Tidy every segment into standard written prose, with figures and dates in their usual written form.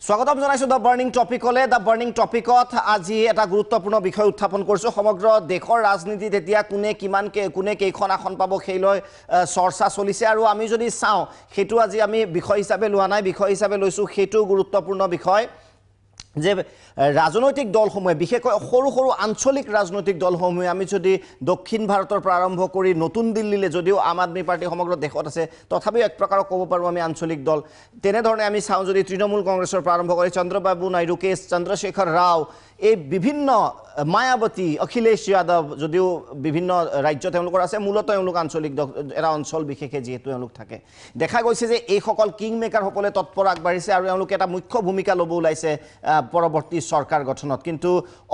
স্বাগতম জানাইছো the burning টপিকলে the burning টপিকত আজি এটা গুৰুত্বপূৰ্ণ বিষয় উত্থাপন কৰিছো সমগ্ৰ দেশৰ ৰাজনীতিত এতিয়া কোনে কেইখন আসন পাব সেইলৈ চৰ্চা চলিছে আৰু আমি যদি চাওঁ হেতু আজি আমি বিষয় হিচাপে লোৱা নাই বিষয় হিচাপে লৈছো হেতু গুৰুত্বপূৰ্ণ বিষয় যে ৰাজনৈতিক দলসমূহে বিশেষকৈ সৰু সৰু আঞ্চলিক ৰাজনৈতিক দলসমূহে আমি যদি দক্ষিণ ভাৰতৰ প্ৰাৰম্ভ কৰি নতুন দিল্লীলৈ যদিও আম আদমি পাৰ্টি সমগ্ৰ দেশত আছে তথাপিও এক প্ৰকাৰ ক'ব পাৰোঁ আমি আঞ্চলিক দল তেনেধৰণে আমি চাওঁ যদি তৃণমূল কংগ্ৰেছৰ প্ৰাৰম্ভ কৰি চন্দ্ৰবাবু নাইডু কে চন্দ্ৰশেখৰ ৰাও এই বিভিন্ন মায়াবতী অখিলেশ যাদৱ যদিও বিভিন্ন ৰাজ্য তেওঁলোকৰ আছে মূলতঃ তেওঁলোক আঞ্চলিক এটা অঞ্চল বিশেষে যিহেতু তেওঁলোক থাকে দেখা গৈছে যে এইসকল কিং মেকাৰসকলে তৎপৰ আগবাঢ়িছে আৰু তেওঁলোকে এটা মুখ্য ভূমিকা ল'ব ওলাইছে পৰৱৰ্তী চৰকাৰ গঠনত কিন্তু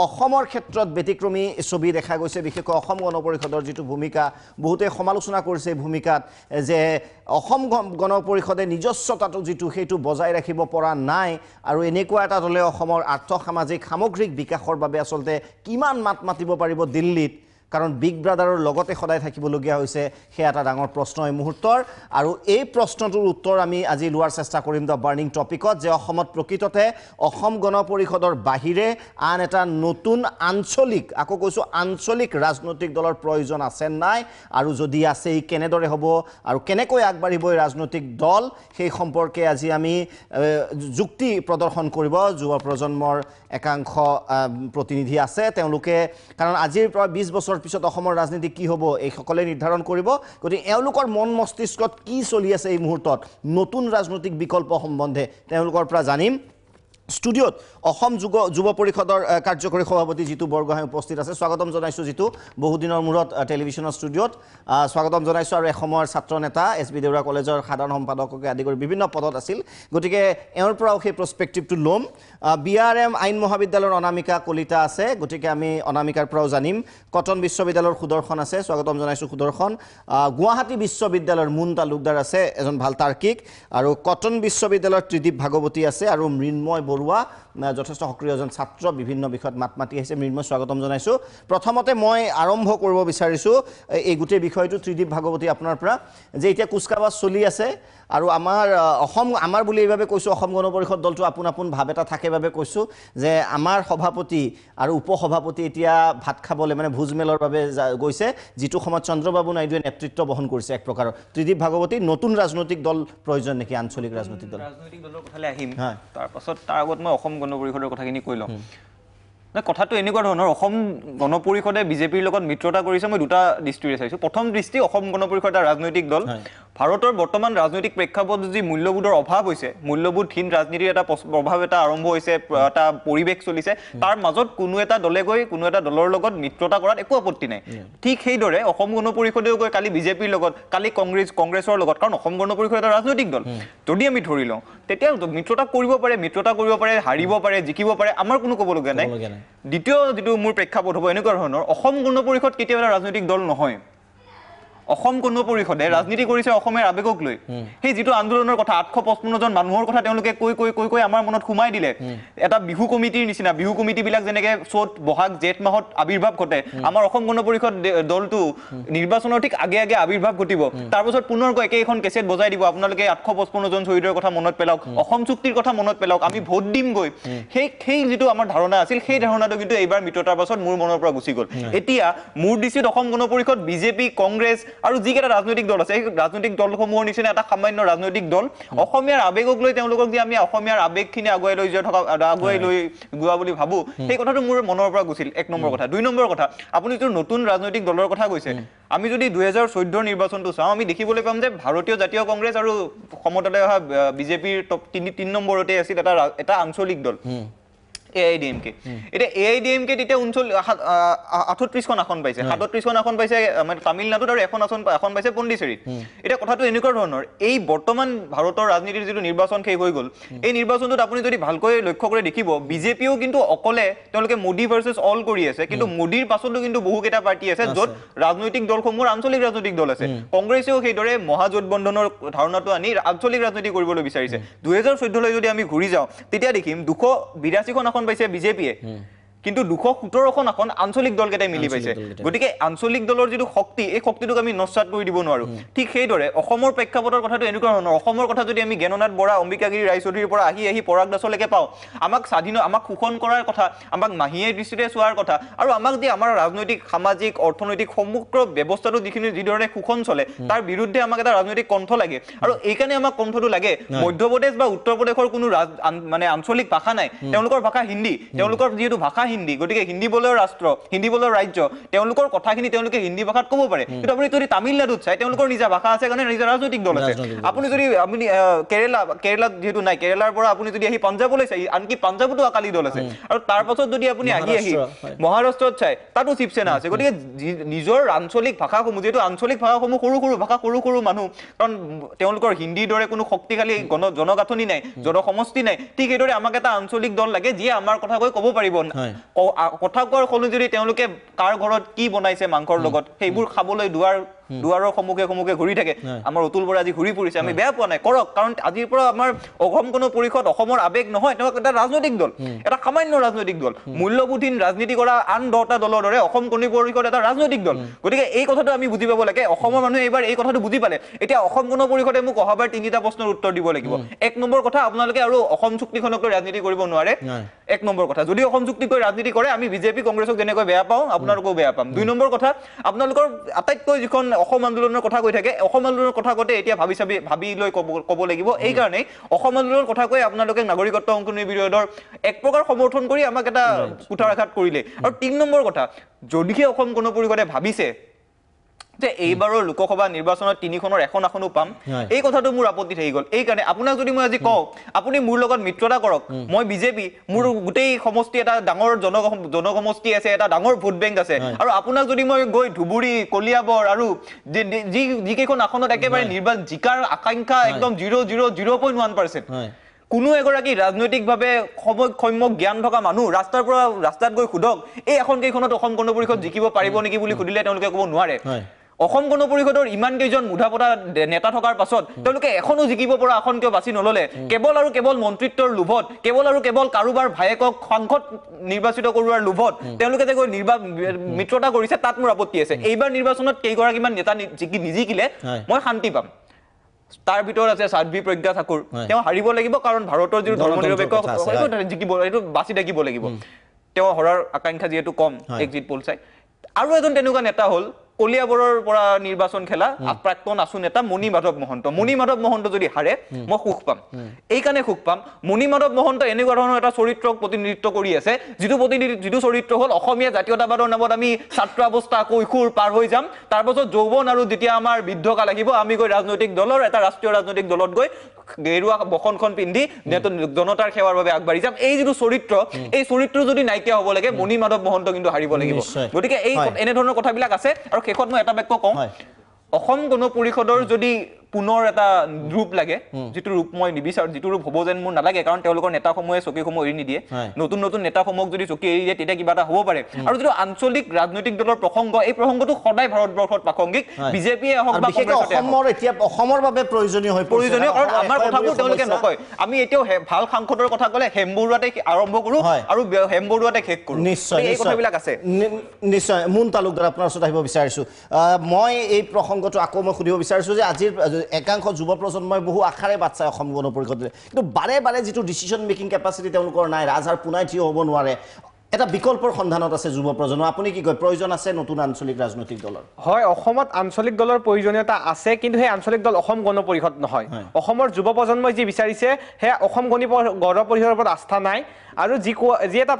অসমৰ ক্ষেত্ৰত ব্যতিক্ৰমী ছবি দেখা গৈছে বিশেষকৈ অসম গণ পৰিষদৰ যিটো ভূমিকা বহুতে সমালোচনা কৰিছে ভূমিকাত যে অসম গণ পৰিষদে নিজস্বতাটো যিটো সেইটো বজাই ৰাখিব পৰা নাই আৰু এনেকুৱা এটা দলে অসমৰ আৰ্থ সামাজিক সামগ্ৰিক বিকাশৰ বাবে আসলতে কিমান মাত মাতিব পাৰিব দিল্লীত কাৰণ বিগ ব্ৰাদাৰৰ লগতে সদায় থাকিবলগীয়া হৈছে সেই এটা ডাঙৰ প্ৰশ্ন এই মুহূৰ্তৰ আৰু এই প্ৰশ্নটোৰ উত্তৰ আমি আজি লোৱাৰ চেষ্টা কৰিম দ্য বাৰ্ণিং টপিকত যে অসমত প্ৰকৃততে অসম গণ পৰিষদৰ বাহিৰে আন এটা নতুন আঞ্চলিক আকৌ কৈছোঁ আঞ্চলিক ৰাজনৈতিক দলৰ প্ৰয়োজন আছে নাই আৰু যদি আছে ই কেনেদৰে হ'ব আৰু কেনেকৈ আগবাঢ়িব এই ৰাজনৈতিক দল সেই সম্পৰ্কে আজি আমি যুক্তি প্ৰদৰ্শন কৰিব যুৱ প্ৰজন্মৰ একাংশ প্ৰতিনিধি আছে তেওঁলোকে কাৰণ আজিৰ পৰা 20 বছৰ পিছত অসমৰ ৰাজনীতি কি হ'ব এই সকলে নিৰ্ধাৰণ কৰিব গতিকে এওঁলোকৰ মন মস্তিষ্কত কি চলি আছে এই মুহূৰ্তত নতুন ৰাজনৈতিক বিকল্প সম্বন্ধে তেওঁলোকৰ পৰা জানিম ষ্টুডিঅ'ত অসম যুৱ পৰিষদৰ কাৰ্যকৰী সভাপতি জিতু বৰগোহাঁই উপস্থিত আছে স্বাগতম জনাইছোঁ জিতু বহুদিনৰ মূৰত টেলিভিশ্যনৰ ষ্টুডিঅ'ত স্বাগতম জনাইছোঁ আৰু এসময়ৰ ছাত্ৰ নেতা এছ বি দেউৰা কলেজৰ সাধাৰণ সম্পাদককে আদি কৰি বিভিন্ন পদত আছিল গতিকে এওঁৰ পৰাও সেই প্ৰস্পেক্টিভটো ল'ম BRM আইন মহাবিদ্যালয়ৰ অনামিকা কলিতা আছে গতিকে আমি অনামিকাৰ পৰাও জানিম কটন বিশ্ববিদ্যালয়ৰ সুদৰ্শন আছে স্বাগতম জনাইছোঁ সুদৰ্শন গুৱাহাটী বিশ্ববিদ্যালয়ৰ মুন তালুকদাৰ আছে এজন ভাল তাৰ্কিক আৰু কটন বিশ্ববিদ্যালয়ৰ ত্ৰিদীপ ভাগৱতী আছে আৰু মৃন্ময় বৰুৱা যথেষ্ট সক্ৰিয় এজন ছাত্ৰ বিভিন্ন বিষয়ত মাত মাতি আহিছে মৃন্ময় স্বাগতম জনাইছোঁ প্ৰথমতে মই আৰম্ভ কৰিব বিচাৰিছোঁ এই গোটেই বিষয়টো ত্ৰিদীপ ভাগৱতী আপোনাৰ পৰা যে এতিয়া কুচকাৱাজ চলি আছে আৰু আমাৰ বুলি এইভাৱে কৈছোঁ অসম গণ পৰিষদ দলটো আপোন ভাৱ এটা থাকে বাবে কৈছোঁ যে আমাৰ সভাপতি আৰু উপসভাপতি এতিয়া ভাত খাবলৈ মানে ভোজমেলৰ বাবে গৈছে যিটো সময়ত চন্দ্ৰবাবু নাইডুৱে নেতৃত্ব বহন কৰিছে এক প্ৰকাৰৰ ত্ৰিদীপ ভাগৱতী নতুন ৰাজনৈতিক দল প্ৰয়োজন নেকি আঞ্চলিক ৰাজনৈতিক দলৰ কথালৈ আহিম তাৰপাছত তাৰ আগত মই অসম গণ পৰিষদৰ কথাখিনি কৈ লওঁ কথাটো এনেকুৱা ধৰণৰ অসম গণ পৰিষদে বিজেপিৰ লগত মিত্ৰতা কৰিছে মই দুটা দৃষ্টিৰে চাইছোঁ প্ৰথম দৃষ্টি অসম গণ পৰিষদ এটা ৰাজনৈতিক দল ভাৰতৰ বৰ্তমান ৰাজনৈতিক প্ৰেক্ষাপটত যি মূল্যবোধৰ অভাৱ হৈছে মূল্যবোধহীন ৰাজনীতিৰ এটা প্ৰভাৱ এটা আৰম্ভ হৈছে এটা পৰিৱেশ চলিছে তাৰ মাজত কোনো এটা দলে গৈ কোনো এটা দলৰ লগত মিত্ৰতা কৰাত একো আপত্তি নাই ঠিক সেইদৰে অসম গণ পৰিষদেও গৈ কালি বিজেপিৰ লগত কালি কংগ্ৰেছৰ লগত কাৰণ অসম গণ পৰিষদ এটা ৰাজনৈতিক দল যদি আমি ধৰি লওঁ তেতিয়া মিত্ৰতা কৰিব পাৰে হাৰিব পাৰে জিকিব পাৰে আমাৰ কোনো ক'বলগীয়া নাই দ্বিতীয় যিটো মোৰ প্ৰেক্ষাপট হ'ব এনেকুৱা ধৰণৰ অসম গণ পৰিষদ কেতিয়াবা এটা ৰাজনৈতিক দল নহয় অসম গণ পৰিষদে ৰাজনীতি কৰিছে অসমৰ আবেগক লৈ সেই যিটো আন্দোলনৰ কথা 855 জন মানুহৰ কথা তেওঁলোকে কৈ আমাৰ মনত সোমাই দিলে এটা বিহু কমিটিৰ নিচিনা বিহু কমিটিবিলাক যেনেকৈ চ'ত বহাগ জেঠ মাহত আবিৰ্ভাৱ ঘটে আমাৰ অসম গণ পৰিষদ দলটো নিৰ্বাচনৰ ঠিক আগে আবিৰ্ভাৱ ঘটিব তাৰপাছত পুনৰ গৈ একেখন কেছেট বজাই দিব আপোনালোকে 855 জন শ্বহীদৰ কথা মনত পেলাওক অসম চুক্তিৰ কথা মনত পেলাওক আমি ভোট দিম গৈ সেই যিটো আমাৰ ধাৰণা আছিল সেই ধাৰণাটো কিন্তু এইবাৰ মিত্ৰতাৰ পাছত মোৰ মনৰ পৰা গুচি গ'ল এতিয়া মোৰ দৃষ্টিত অসম গণ পৰিষদ বিজেপি কংগ্ৰেছ আৰু যিকেইটা ৰাজনৈতিক দল আছে এই ৰাজনৈতিক দলসমূহৰ নিচিনা এটা সামান্য ৰাজনৈতিক দল অসমীয়াৰ আবেগক লৈ তেওঁলোকক যে আমি অসমীয়াৰ আবেগখিনি আগুৱাই লৈ যোৱা বুলি ভাবোঁ সেই কথাটো মোৰ মনৰ পৰা গুচিল এক নম্বৰ কথা দুই নম্বৰ কথা আপুনি যিটো নতুন ৰাজনৈতিক দলৰ কথা কৈছে আমি যদি 2014 নিৰ্বাচনটো চাওঁ আমি দেখিবলৈ পাম যে ভাৰতীয় জাতীয় কংগ্ৰেছ আৰু সমদলে অহা বিজেপিৰ তিনি নম্বৰতে আছিল এটা আঞ্চলিক দল AIDMK এতিয়া AIDMK তেতিয়া 38খন আসন পাইছে 37খন আসন পাইছে মানে তামিলনাডুত আৰু এখন পাইছে পণ্ডিচেৰীত এতিয়া কথাটো এনেকুৱা ধৰণৰ এই বৰ্তমান ভাৰতৰ ৰাজনীতিৰ যিটো নিৰ্বাচন শেষ হৈ গ'ল এই নিৰ্বাচনটোত আপুনি যদি ভালকৈ লক্ষ্য কৰি দেখিব বিজেপিও কিন্তু অকলে তেওঁলোকে মোদী ভাৰ্চেছ অল কৰি আছে কিন্তু মোদীৰ পাছতো কিন্তু বহুকেইটা পাৰ্টি আছে য'ত ৰাজনৈতিক দলসমূহৰ আঞ্চলিক ৰাজনৈতিক দল আছে কংগ্ৰেছেও সেইদৰে মহাজোটবন্ধনৰ ধাৰণাটো আনি আঞ্চলিক ৰাজনীতি কৰিবলৈ বিচাৰিছে 2014 লৈ যদি আমি ঘূৰি যাওঁ তেতিয়া দেখিম 282খন আসন পাইছে বিজেপিয়ে কিন্তু 217খন আসন আঞ্চলিক দলকেইটাই মিলি পাইছে গতিকে আঞ্চলিক দলৰ যিটো শক্তি এই শক্তিটোক আমি নস্বাত কৰি দিব নোৱাৰো ঠিক সেইদৰে অসমৰ প্ৰেক্ষাপটৰ কথাটো এনেকুৱা ধৰণৰ অসমৰ কথা যদি আমি জ্ঞাননাথ বৰা অম্বিকাগিৰি ৰায়চৌধুৰীৰ পৰা আহি পৰাগ দাসলৈকে পাওঁ আমাক স্বাধীন আমাক শোষণ কৰাৰ কথা আমাক মাহীয়ে দৃষ্টিৰে চোৱাৰ কথা আৰু আমাক যে আমাৰ ৰাজনৈতিক সামাজিক অৰ্থনৈতিক সমগ্ৰ ব্যৱস্থাটো যিধৰণে শোষণ চলে তাৰ বিৰুদ্ধে আমাক এটা ৰাজনৈতিক কণ্ঠ লাগে আৰু এইকাৰণে আমাক কণ্ঠটো লাগে মধ্যপ্ৰদেশ বা উত্তৰ প্ৰদেশৰ কোনো মানে আঞ্চলিক ভাষা নাই তেওঁলোকৰ ভাষা হিন্দী তেওঁলোকৰ যিহেতু ভাষা হিন্দী গতিকে হিন্দী বলৰ ৰাষ্ট্ৰ হিন্দী বলৰ ৰাজ্য তেওঁলোকৰ কথাখিনি তেওঁলোকে হিন্দী ভাষাত ক'ব পাৰে কিন্তু আপুনি যদি তামিলনাডুত চাই তেওঁলোকৰ নিজা ভাষা আছে কাৰণে নিজা ৰাজনৈতিক দল আছে আপুনি যদি আপুনি কেৰেলাত যেহেতু নাই কেৰেলাৰ পৰা আপুনি যদি আহি পাঞ্জাবলৈ চাই আনকি পাঞ্জাবতো আকালি দল আছে আৰু তাৰ পাছত যদি আপুনি আহি মহাৰাষ্ট্ৰত চাই তাতো শিৱসেনা আছে গতিকে নিজৰ আঞ্চলিক ভাষাসমূহ যেহেতু আঞ্চলিক ভাষাসমূহ সৰু সৰু মানুহ কাৰণ তেওঁলোকৰ হিন্দীৰ দৰে কোনো শক্তিশালী জনগাঁথনি নাই জনসমষ্টি নাই ঠিক সেইদৰে আমাক এটা আঞ্চলিক দল লাগে যিয়ে আমাৰ কথা কৈ ক'ব পাৰিব কথা কোৱাৰ সলনি যদি তেওঁলোকে কাৰ ঘৰত কি বনাইছে মাংসৰ লগত সেইবোৰ খাবলৈ দুৱাৰৰ সন্মুখে ঘূৰি থাকে আমাৰ অতুল বৰা আজি ঘূৰি ফুৰিছে আমি বেয়া পোৱা নাই কৰক কাৰণ আজিৰ পৰা আমাৰ অসম গণ পৰিষদ অসমৰ আবেগ নহয় তেওঁ এটা ৰাজনৈতিক দল এটা সামান্য ৰাজনৈতিক দল মূল্যবোধহীন ৰাজনীতি কৰা আন 10টা দলৰ দৰে অসম গণ পৰিষদ এটা ৰাজনৈতিক দল গতিকে এই কথাটো আমি বুজি পাব লাগে অসমৰ মানুহে এইবাৰ এই কথাটো বুজি পালে এতিয়া অসম গণ পৰিষদে মোক অহাবাৰ 3টা প্ৰশ্নৰ উত্তৰ দিব লাগিব এক নম্বৰ কথা আপোনালোকে আৰু অসম চুক্তিখনক লৈ ৰাজনীতি কৰিব নোৱাৰে এক নম্বৰ কথা যদি অসম চুক্তিক লৈ ৰাজনীতি কৰে আমি বিজেপি কংগ্ৰেছক যেনেকৈ বেয়া পাওঁ আপোনালোকেও বেয়া পাম 2 নম্বৰ কথা আপোনালোকৰ আটাইতকৈ যিখন অসম আন্দোলনৰ কথা কৈ থাকে অসম আন্দোলনৰ কথা কওঁতে এতিয়া ভাবি লৈ ক'ব লাগিব এই কাৰণে অসম আন্দোলনৰ কথা কৈ আপোনালোকে নাগৰিকত্ব সংশোধনী বিৰোধৰ এক প্ৰকাৰ সমৰ্থন কৰি আমাক এটা কুঠাৰাঘাত কৰিলে আৰু 3 নম্বৰ কথা যদিহে অসম গণ পৰিষদে ভাবিছে যে এইবাৰৰ লোকসভা নিৰ্বাচনত 3খনৰ এখন আসনো পাম এই কথাটো মোৰ আপত্তি থাকি গ'ল এই কাৰণে আপোনাক যদি মই আজি কওঁ আপুনি মোৰ লগত মিত্ৰতা কৰক মই বিজেপি মোৰ গোটেই সমষ্টি এটা ডাঙৰ জনসমষ্টি আছে এটা ডাঙৰ ভোট বেংক আছে আৰু আপোনাক যদি মই গৈ ধুবুৰী কলিয়াবৰ আৰু যিকেইখন আসনত একেবাৰে নিৰ্বাচন জিকাৰ আকাংক্ষা একদম 0.1% কোনো এগৰাকী ৰাজনৈতিকভাৱে সম্যক জ্ঞান থকা মানুহ ৰাস্তাত গৈ সোধক এই এখন কেইখনত অসম গণ পৰিষদ জিকিব পাৰিব নেকি বুলি সুধিলে তেওঁলোকে ক'ব নোৱাৰে অসম গণ পৰিষদৰ ইমান কেইজন মুধাপতা নেতা থকাৰ পাছত তেওঁলোকে এখনো জিকিব পৰা আসন কিয় বাছি নললে কেৱল আৰু কেৱল মন্ত্ৰিত্বৰ লোভত কেৱল আৰু কেৱল কাৰোবাৰ ভায়েকক সাংসদ নিৰ্বাচিত কৰোৱাৰ লোভত তেওঁলোকে যে মিত্ৰতা কৰিছে তাত মোৰ আপত্তি আছে এইবাৰ নিৰ্বাচনত কেইগৰাকীমান নেতা নিজিকিলে মই শান্তি পাম তাৰ ভিতৰত আছে সাধ্বী প্ৰজ্ঞা ঠাকুৰ তেওঁ হাৰিব লাগিব কাৰণ ভাৰতৰ যিটো ধৰ্মনিৰপেক্ষ জিকিব এইটো বাছি থাকিব লাগিব তেওঁ হৰাৰ আকাংক্ষা যিহেতু কম এক্সিট পোল চাই আৰু এজন তেনেকুৱা নেতা হ'ল কলিয়াবৰৰ পৰা নিৰ্বাচন খেলা প্ৰাক্তন আছু নেতা মণি মাধৱ মহন্ত যদি হাৰে মই সুখ পাম এই কাৰণে সুখ পাম মণি মাধৱ মহন্ত এনেকুৱা ধৰণৰ এটা চৰিত্ৰক প্ৰতিনিধিত্ব কৰি আছে যিটো চৰিত্ৰ হ'ল অসমীয়া জাতীয়তাবাদৰ নামত আমি ছাত্ৰ অৱস্থা কৈশোৰ পাৰ হৈ যাম তাৰপাছত যৌৱন আৰু যেতিয়া আমাৰ বৃদ্ধকাল আহিব আমি গৈ ৰাজনৈতিক দলৰ এটা ৰাষ্ট্ৰীয় ৰাজনৈতিক দলত গৈ গেৰুৱা বসনখন পিন্ধি জনতাৰ সেৱাৰ বাবে আগবাঢ়ি যাম এই যিটো চৰিত্ৰ এই চৰিত্ৰ যদি নাইকিয়া হ'ব লাগে মণি মাধৱ মহন্ত কিন্তু হাৰিব লাগিব গতিকে এই এনেধৰণৰ কথাবিলাক আছে আৰু শেষত মই এটা বাক্য কওঁ অসম গণ পৰিষদৰ যদি পুনৰ এটা ৰূপ লাগে যিটো ৰূপ মই নিবিচাৰো যিটো ৰূপ হ'ব যেন মোৰ নালাগে কাৰণ তেওঁলোকৰ নেতাসমূহে চকীসমূহ এৰি নিদিয়ে নতুন নেতাসমূহক যদি চকী এৰি দিয়ে তেতিয়া কিবা এটা হ'ব পাৰে আৰু যিটো আঞ্চলিক ৰাজনৈতিক দলৰ প্ৰসংগ এই প্ৰসংগটো সদায় ভাৰতবৰ্ষত প্ৰাসংগিক বিজেপিয়ে হওক বা অসমৰ বাবে প্ৰয়োজনীয় কাৰণ আমাৰ কথাবোৰ তেওঁলোকে নকয় আমি এতিয়াও ভাল সাংসদৰ কথা ক'লে হেমবৰুৱাতে আৰম্ভ কৰোঁ আৰু হেমবৰুৱাতে শেষ কৰোঁ নিশ্চয় এই কথাবিলাক আছে নিশ্চয় মুন তালুকদাৰ আপোনাৰ ওচৰত আহিব বিচাৰিছোঁ মই এই প্ৰসংগটো আকৌ মই সুধিব বিচাৰিছোঁ যে আজিৰ একাংশ যুৱ প্ৰজন্মই বহু আশাৰে বাট চায় অসম গণ পৰিষদে কিন্তু বাৰে যিটো ডিচিশ্যন মেকিং কেপাচিটি তেওঁলোকৰ নাই ৰাজহাড় পুনাই থিয় হ'ব নোৱাৰে এটা বিকল্পৰ সন্ধানত আছে যুৱ প্ৰজন্ম আপুনি কি কয় প্ৰয়োজন আছে নতুন আঞ্চলিক ৰাজনৈতিক দলৰ হয় অসমত আঞ্চলিক দলৰ প্ৰয়োজনীয়তা আছে কিন্তু সেই আঞ্চলিক দল অসম গণ পৰিষদ নহয় অসমৰ যুৱ প্ৰজন্মই যি বিচাৰিছে সেয়া অসম গণ পৰিষদৰ ওপৰত আস্থা নাই আৰু যি এটা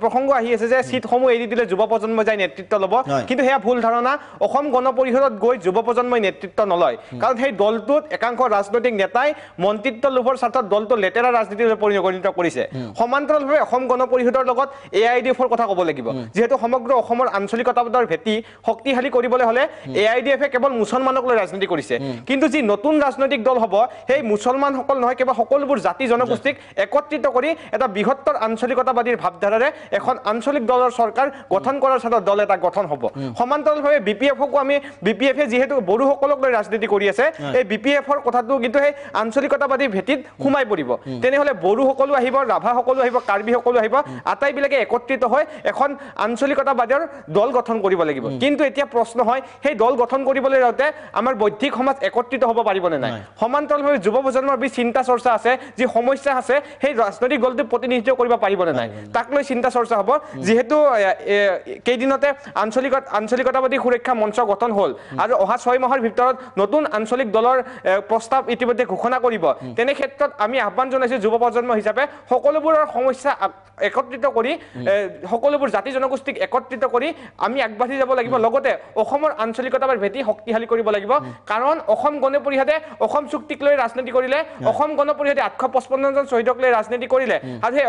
প্ৰসংগ আহি আছে যে সিটসমূহ এৰি দিলে যুৱ প্ৰজন্মই যাই নেতৃত্ব ল'ব কিন্তু সেয়া ভুল ধাৰণা অসম গণ পৰিষদত গৈ যুৱ প্ৰজন্মই নেতৃত্ব নলয় কাৰণ সেই দলটোত একাংশ ৰাজনৈতিক নেতাই মন্ত্ৰিত্ব লোভৰ স্বাৰ্থত দলটো লেতেৰা ৰাজনীতিলৈ পৰিণত কৰিছে সমান্তৰালভাৱে অসম গণ পৰিষদৰ লগত AIDF-ৰ কথা ক'ব লাগিব যেহেতু সমগ্ৰ অসমৰ আঞ্চলিকতাবাদৰ ভেটি শক্তিশালী কৰিবলৈ হ'লে AIDF-এ কেৱল মুছলমানক লৈ ৰাজনীতি কৰিছে কিন্তু যি নতুন ৰাজনৈতিক দল হ'ব সেই মুছলমানসকল নহয় কেৱল সকলোবোৰ জাতি জনগোষ্ঠীক একত্ৰিত কৰি এটা বৃহৎ আঞ্চলিকতাবাদীৰ ভাৱধাৰাৰে এখন আঞ্চলিক দলৰ চৰকাৰ গঠন কৰাৰ স্বাৰ্থত দল এটা গঠন হ'ব সমান্তৰালভাৱে BPF-কো আমি BPF-এ যিহেতু বড়োসকলক লৈ ৰাজনীতি কৰি আছে এই BPF-ৰ কথাটো কিন্তু সেই আঞ্চলিকতাবাদীৰ ভেটিত সোমাই পৰিব তেনেহ'লে বড়োসকলো আহিব ৰাভাসকলো আহিব কাৰ্বিসকলো আহিব আটাইবিলাকে একত্ৰিত হৈ এখন আঞ্চলিকতাবাদৰ দল গঠন কৰিব লাগিব কিন্তু এতিয়া প্ৰশ্ন হয় সেই দল গঠন কৰিবলৈ যাওঁতে আমাৰ বৌদ্ধিক সমাজ একত্ৰিত হ'ব পাৰিবনে নাই সমান্তৰালভাৱে যুৱ প্ৰজন্মৰ বি চিন্তা চৰ্চা আছে যি সমস্যা আছে সেই ৰাজনৈতিক দলটো প্ৰতিনিধিত্ব কৰিব পাৰিবনে নাই তাক লৈ চিন্তা চৰ্চা হ'ব যেহেতু কেইদিনতে আঞ্চলিকতাবাদী সুৰক্ষা মঞ্চ গঠন হ'ল আৰু অহা 6 মাহৰ ভিতৰত নতুন আঞ্চলিক দলৰ প্ৰস্তাৱ ইতিমধ্যে ঘোষণা কৰিব তেনে ক্ষেত্ৰত আমি আহ্বান জনাইছো যুৱ প্ৰজন্ম হিচাপে সকলোবোৰৰ সমস্যা একত্ৰিত কৰি সকলোবোৰ জাতি জনগোষ্ঠীক একত্ৰিত কৰি আমি আগবাঢ়ি যাব লাগিব লগতে অসমৰ আঞ্চলিকতাৰ ভেটি শক্তিশালী কৰিব লাগিব কাৰণ অসম গণ পৰিষদে অসম চুক্তিক লৈ ৰাজনীতি কৰিলে অসম গণ পৰিষদে 855 জন শহীদক লৈ ৰাজনীতি কৰিলে আৰু সেই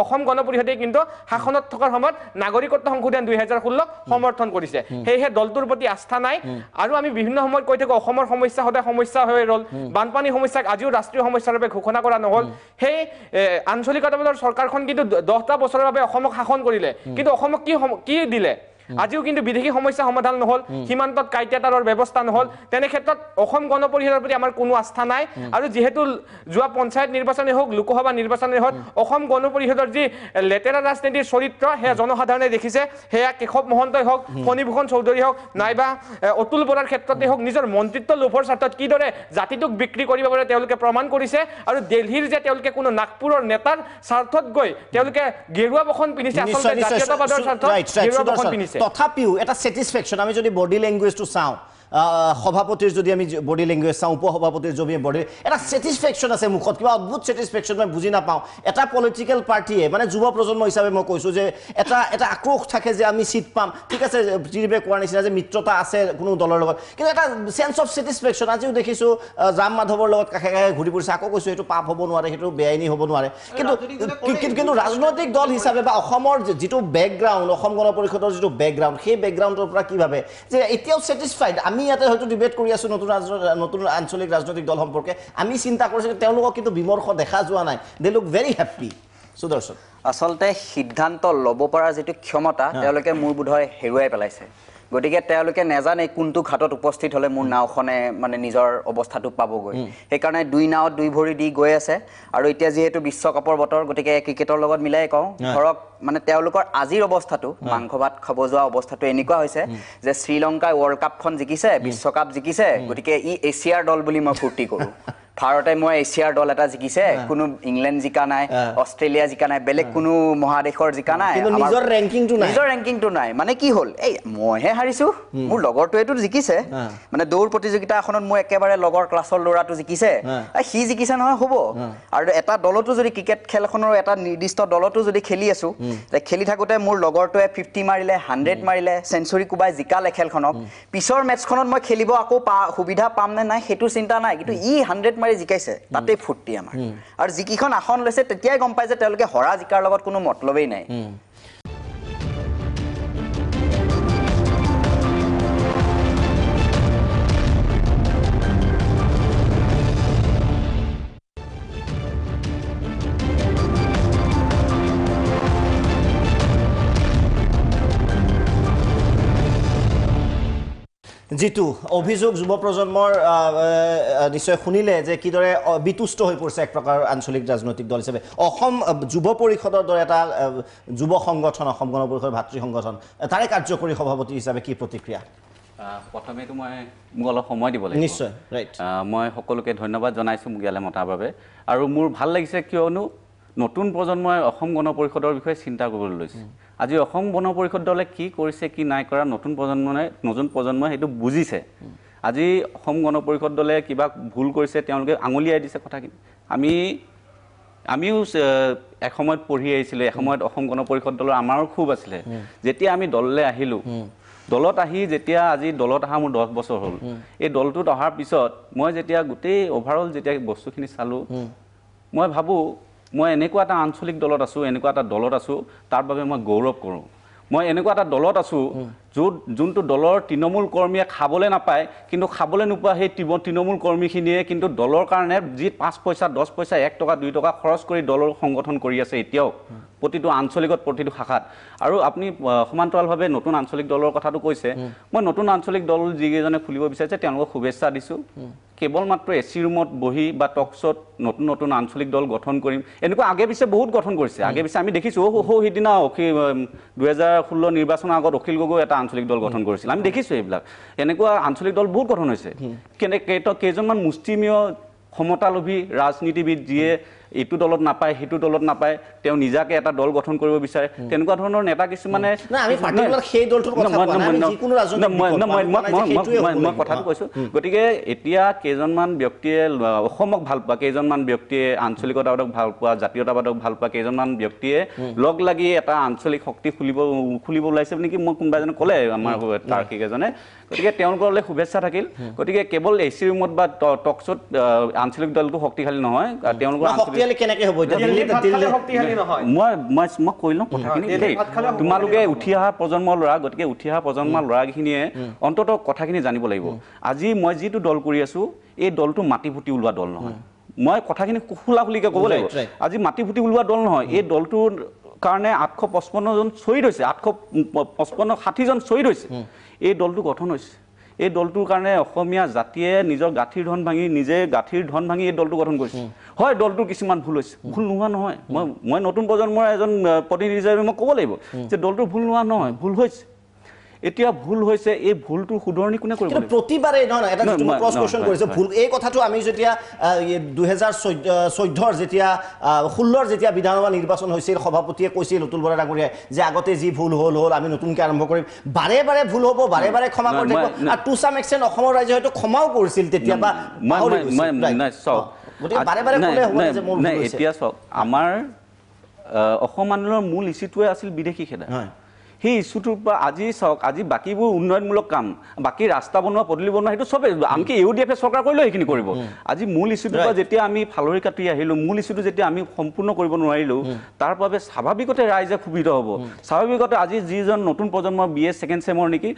অসম গণ পৰিষদে কিন্তু শাসনত থকাৰ সময়ত নাগৰিকত্ব সংশোধন 2016 সমৰ্থন কৰিছে সেয়েহে দলটোৰ প্ৰতি আস্থা নাই আৰু আমি বিভিন্ন সময়ত কৈ থাকো অসমৰ সমস্যা সদায় সমস্যা হৈ ৰল বানপানী সমস্যাক আজিও ৰাষ্ট্ৰীয় সমস্যাৰ বাবে ঘোষণা কৰা নহল সেই আঞ্চলিকতাবাদৰ চৰকাৰখন কিন্তু 10টা বছৰৰ বাবে অসমক শাসন কৰিলে কিন্তু অসমক কি দিলে আজিও কিন্তু বিদেশী সমস্যা সমাধান নহল সীমান্তত কাইটেটাৰৰ ব্যৱস্থা নহল তেনে ক্ষেত্ৰত অসম গণ পৰিষদৰ প্ৰতি আমাৰ কোনো আস্থা নাই আৰু যেহেতু যোৱা পঞ্চায়ত নিৰ্বাচনে হওক লোকসভা নিৰ্বাচনে হওক অসম গণ পৰিষদৰ যি লেতেৰা ৰাজনীতিৰ চৰিত্ৰ সেয়া জনসাধাৰণে দেখিছে সেয়া কেশৱ মহন্তই হওক ফণীভূষণ চৌধুৰী হওক নাইবা অতুল বৰাৰ ক্ষেত্ৰতে হওক নিজৰ মন্ত্ৰিত্ব লোভৰ স্বাৰ্থত কিদৰে জাতিটোক বিক্ৰী কৰিব পাৰে তেওঁলোকে প্ৰমাণ কৰিছে আৰু দিল্লীৰ যে তেওঁলোকে কোনো নাগপুৰৰ নেতাৰ স্বাৰ্থত গৈ তেওঁলোকে গেৰুৱা বসন পিন্ধিছে আচলতে জাতীয়তাবাদৰ স্বাৰ্থত গেৰুৱা বসন পিন্ধিছে তথাপিও এটা স্যাটিসফ্যাকশন আমি যদি বডি ল্যাঙ্গুয়েজটো চাওঁ সভাপতিৰ যদি আমি বডি ল্যাঙ্গুয়েজ চাওঁ উপসভাপতিৰ যদি বডি এটা স্যাটিসফ্যাকশন আছে মুখত কিবা অদ্ভুত স্যাটিসফ্যাকশন মই বুজি নাপাওঁ এটা পলিটিক্যাল পাৰ্টিয়ে মানে যুৱ প্ৰজন্ম হিচাপে মই কৈছোঁ যে এটা আক্ৰোশ থাকে যে আমি সিট পাম ঠিক আছে জিৰিবে কোৱাৰ নিচিনা যে মিত্ৰতা আছে কোনো দলৰ লগত কিন্তু এটা সেন্স অফ স্যাটিসফ্যাকশন আজিও দেখিছোঁ ৰাম মাধৱৰ লগত কাষে কাষে ঘূৰি ফুৰিছে আকৌ কৈছোঁ সেইটো পাপ হ'ব নোৱাৰে সেইটো বেআইনী হ'ব নোৱাৰে কিন্তু ৰাজনৈতিক দল হিচাপে বা অসমৰ যিটো বেকগ্ৰাউণ্ড অসম গণ পৰিষদৰ যিটো বেকগ্ৰাউণ্ড সেই বেকগ্ৰাউণ্ডৰ পৰা কি ভাবে যে এতিয়াও স্যাটিসফাইড আমি ইয়াতে হয়তো ডিবেট কৰি আছোঁ নতুন আঞ্চলিক ৰাজনৈতিক দল সম্পৰ্কে আমি চিন্তা কৰিছোঁ তেওঁলোকক কিন্তু বিমৰ্ষ দেখা যোৱা নাই দে লুক ভেৰি হেপ্পী সুদৰ্শন আসলতে সিদ্ধান্ত ল'ব পৰা যিটো ক্ষমতা তেওঁলোকে মোৰ বোধহয় হেৰুৱাই পেলাইছে গতিকে তেওঁলোকে নেজানে কোনটো ঘাটত উপস্থিত হলে মোৰ নাওখনে মানে নিজৰ অৱস্থাটো পাবগৈ সেইকাৰণে দুই নাওত দুই ভৰি দি গৈ আছে আৰু এতিয়া যেহেতু বিশ্বকাপৰ বতৰ গতিকে ক্ৰিকেটৰ লগত মিলাই কওঁ ধৰক মানে তেওঁলোকৰ আজিৰ অৱস্থাটো মাংস ভাত খাব যোৱা অৱস্থাটো এনেকুৱা হৈছে যে শ্ৰীলংকাই ৱৰ্ল্ড কাপখন জিকিছে বিশ্বকাপ জিকিছে গতিকে ই এছিয়াৰ দল বুলি মই ফূৰ্তি কৰোঁ ভাৰতে মই এছিয়াৰ দল এটা জিকিছে কোনো ইংলেণ্ড জিকা নাই অষ্ট্ৰেলিয়া জিকা নাই বেলেগ কোনো মহাদেশৰ জিকা নাই নিজৰ ৰেংকিংটো নাই মানে কি হ'ল এই মইহে হাৰিছো মোৰ লগৰটোৱেটো জিকিছে মানে দৌৰ প্ৰতিযোগিতা এখনত মই একেবাৰে লগৰ ক্লাছৰ ল'ৰাটো জিকিছে সি জিকিছে নহয় হ'ব আৰু এটা দলতো যদি ক্ৰিকেট খেলখনৰ এটা নিৰ্দিষ্ট দলতো যদি খেলি আছো খেলি থাকোতে মোৰ লগৰটোৱে 50 মাৰিলে 100 মাৰিলে সেঞ্চুৰী কুবাই জিকালে খেলখনক পিছৰ মেটছখনত মই খেলিব আকৌ সুবিধা পাম নে নাই সেইটো চিন্তা নাই কিন্তু ই 100 মাৰি জিকাইছে তাতে ফুৰ্তি আমাৰ আৰু জিকিখন আসন লৈছে তেতিয়াই গম পাই যে তেওঁলোকে হৰা জিকাৰ লগত কোনো মতলবেই নাই যিটো অভিযোগ যুৱ প্ৰজন্মৰ নিশ্চয় শুনিলে যে কিদৰে বিতুষ্ট হৈ পৰিছে এক প্ৰকাৰ আঞ্চলিক ৰাজনৈতিক দল হিচাপে অসম যুৱ পৰিষদৰ দৰে এটা যুৱ সংগঠন অসম গণ পৰিষদৰ ভাতৃ সংগঠন তাৰে কাৰ্যকৰী সভাপতি হিচাপে কি প্ৰতিক্ৰিয়া প্ৰথমেতো মোক অলপ সময় দিব লাগিব নিশ্চয় ৰাইট মই সকলোকে ধন্যবাদ জনাইছোঁ মোক ইয়ালৈ মতাৰ বাবে আৰু মোৰ ভাল লাগিছে কিয়নো নতুন প্ৰজন্মই অসম গণ পৰিষদৰ বিষয়ে চিন্তা কৰিবলৈ লৈছে আজি অসম গণ পৰিষদ দলে কি কৰিছে কি নাই কৰা নতুন প্ৰজন্মই সেইটো বুজিছে আজি অসম গণ পৰিষদ দলে কিবা ভুল কৰিছে তেওঁলোকে আঙুলিয়াই দিছে কথাখিনি আমিও এসময়ত পঢ়ি আহিছিলোঁ এসময়ত অসম গণ পৰিষদ দলৰ আমাৰো খুব আছিলে যেতিয়া আমি দললৈ আহিলোঁ দলত আহি যেতিয়া আজি দলত অহা মোৰ 10 বছৰ হ'ল এই দলটোত অহাৰ পিছত মই যেতিয়া গোটেই অভাৰঅল যেতিয়া বস্তুখিনি চালোঁ মই ভাবোঁ মই এনেকুৱা এটা আঞ্চলিক দলত আছোঁ এনেকুৱা এটা দলত আছোঁ তাৰ বাবে মই গৌৰৱ কৰোঁ মই এনেকুৱা এটা দলত আছোঁ যোনটো দলৰ তৃণমূল কৰ্মীয়ে খাবলৈ নাপায় কিন্তু খাবলৈ নোপোৱা সেই তৃণমূল কৰ্মীখিনিয়ে কিন্তু দলৰ কাৰণে যি 5 পইচা 10 পইচা 1 টকা 2 টকা খৰচ কৰি দলৰ সংগঠন কৰি আছে এতিয়াও প্ৰতিটো আঞ্চলিকত প্ৰতিটো শাখাত আৰু আপুনি সমান্তৰালভাৱে নতুন আঞ্চলিক দলৰ কথাটো কৈছে মই নতুন আঞ্চলিক দল যিকেইজনে খুলিব বিচাৰিছে তেওঁলোকক শুভেচ্ছা দিছোঁ কেৱল মাত্ৰ এচি ৰুমত বহি বা টকশ্বত নতুন নতুন আঞ্চলিক দল গঠন কৰিম এনেকুৱা আগে পিছে বহুত গঠন কৰিছে আগে পিছে আমি দেখিছোঁ সিদিনা 2016 নিৰ্বাচনৰ আগত অখিল গগৈ এটা আঞ্চলিক দল গঠন কৰিছিল আমি দেখিছোঁ এইবিলাক এনেকুৱা আঞ্চলিক দল বহুত গঠন হৈছে কেইজনমান মুষ্টিমীয় ক্ষমতালোভী ৰাজনীতিবিদ যিয়ে এইটো দলত নাপায় সেইটো দলত নাপায় তেওঁ নিজাকে এটা দল গঠন কৰিব বিচাৰে তেনেকুৱা ধৰণৰ নেতা কিছুমানে মই কথাটো কৈছোঁ গতিকে এতিয়া কেইজনমান ব্যক্তিয়ে অসমক ভাল পোৱা কেইজনমান ব্যক্তিয়ে আঞ্চলিকতাবাদক ভাল পোৱা জাতীয়তাবাদক ভাল পোৱা কেইজনমান ব্যক্তিয়ে লগ লাগি এটা আঞ্চলিক শক্তি খুলিব ওলাইছে নেকি মোক কোনোবা এজনে ক'লে আমাৰ তাৰ্কিক এজনে গতিকে তেওঁলোকলৈ শুভেচ্ছা থাকিল গতিকে কেৱল এচি ৰুমত বা টকশ্বত আঞ্চলিক দলটো শক্তিশালী নহয় তেওঁলোকৰ মই কৈ লওঁ কথাখিনি তোমালোকে উঠি অহা প্ৰজন্মৰ ল'ৰা গতিকে উঠি অহা প্ৰজন্মৰ ল'ৰাখিনিয়ে অন্ততঃ কথাখিনি জানিব লাগিব আজি মই যিটো দল কৰি আছোঁ এই দলটো মাটি ফুটি ওলোৱা দল নহয় মই কথাখিনি খোলা খুলিকৈ ক'ব লাগিব আজি মাটি ফুটি ওলোৱা দল নহয় এই দলটোৰ কাৰণে 855 জন শ্বহীদ হৈছে 855-60 জন শ্বহীদ হৈছে এই দলটো গঠন হৈছে এই দলটোৰ কাৰণে অসমীয়া জাতিয়ে নিজৰ গাঁঠিৰ ধন ভাঙি নিজে গাঁঠিৰ ধন ভাঙি এই দলটো গঠন কৰিছে হয় দলটোৰ কিছুমান ভুল হৈছে ভুল নোহোৱা নহয় মই নতুন প্ৰজন্মৰ এজন প্ৰতিনিধি হিচাপে মই ক'ব লাগিব যে দলটোৰ ভুল নোহোৱা নহয় ভুল হৈছে এতিয়া ভুল হৈছে এই ভুলটো শুধৰণি কোনে কৰিব কিন্তু প্ৰতিবাৰে নহয় এটা ক্ৰছ কোৱেশ্চন কৰিছে ভুল এই কথাটো আমি যেতিয়া 2014 যেতিয়া 16 যেতিয়া বিধানসভা নিৰ্বাচন হৈছিল সভাপতিয়ে কৈছিল অতুল বৰা ডাঙৰীয়াই যে আগতে যি ভুল হ'ল আমি নতুনকৈ আৰম্ভ কৰিম বাৰে বাৰে ভুল হ'ব বাৰে বাৰে ক্ষমা কৰি থাকিব আৰু টু সাম এক্সটেণ্ট অসমৰ ৰাইজে হয়তো ক্ষমাও কৰিছিল তেতিয়া বা এতিয়া চাওক আমাৰ অসম আন্দোলনৰ মূল ইছ্যুটোৱে আছিল বিদেশী খেদা সেই ইছ্যুটোৰ পৰা আজি চাওক আজি বাকীবোৰ উন্নয়নমূলক কাম বাকী ৰাস্তা বনোৱা পদূলি বনোৱা সেইটো চবেই আনকি UDF চৰকাৰ কৰিলেও সেইখিনি কৰিব আজি মূল ইছ্যুটোৰ পৰা যেতিয়া আমি ফালৰি কাটি আহিলোঁ মূল ইছ্যুটো যেতিয়া আমি সম্পূৰ্ণ কৰিব নোৱাৰিলোঁ তাৰ বাবে স্বাভাৱিকতে ৰাইজে সুবিধা হ'ব স্বাভাৱিকতে আজি যিজন নতুন প্ৰজন্মৰ BA ছেকেণ্ড ছেমৰ নেকি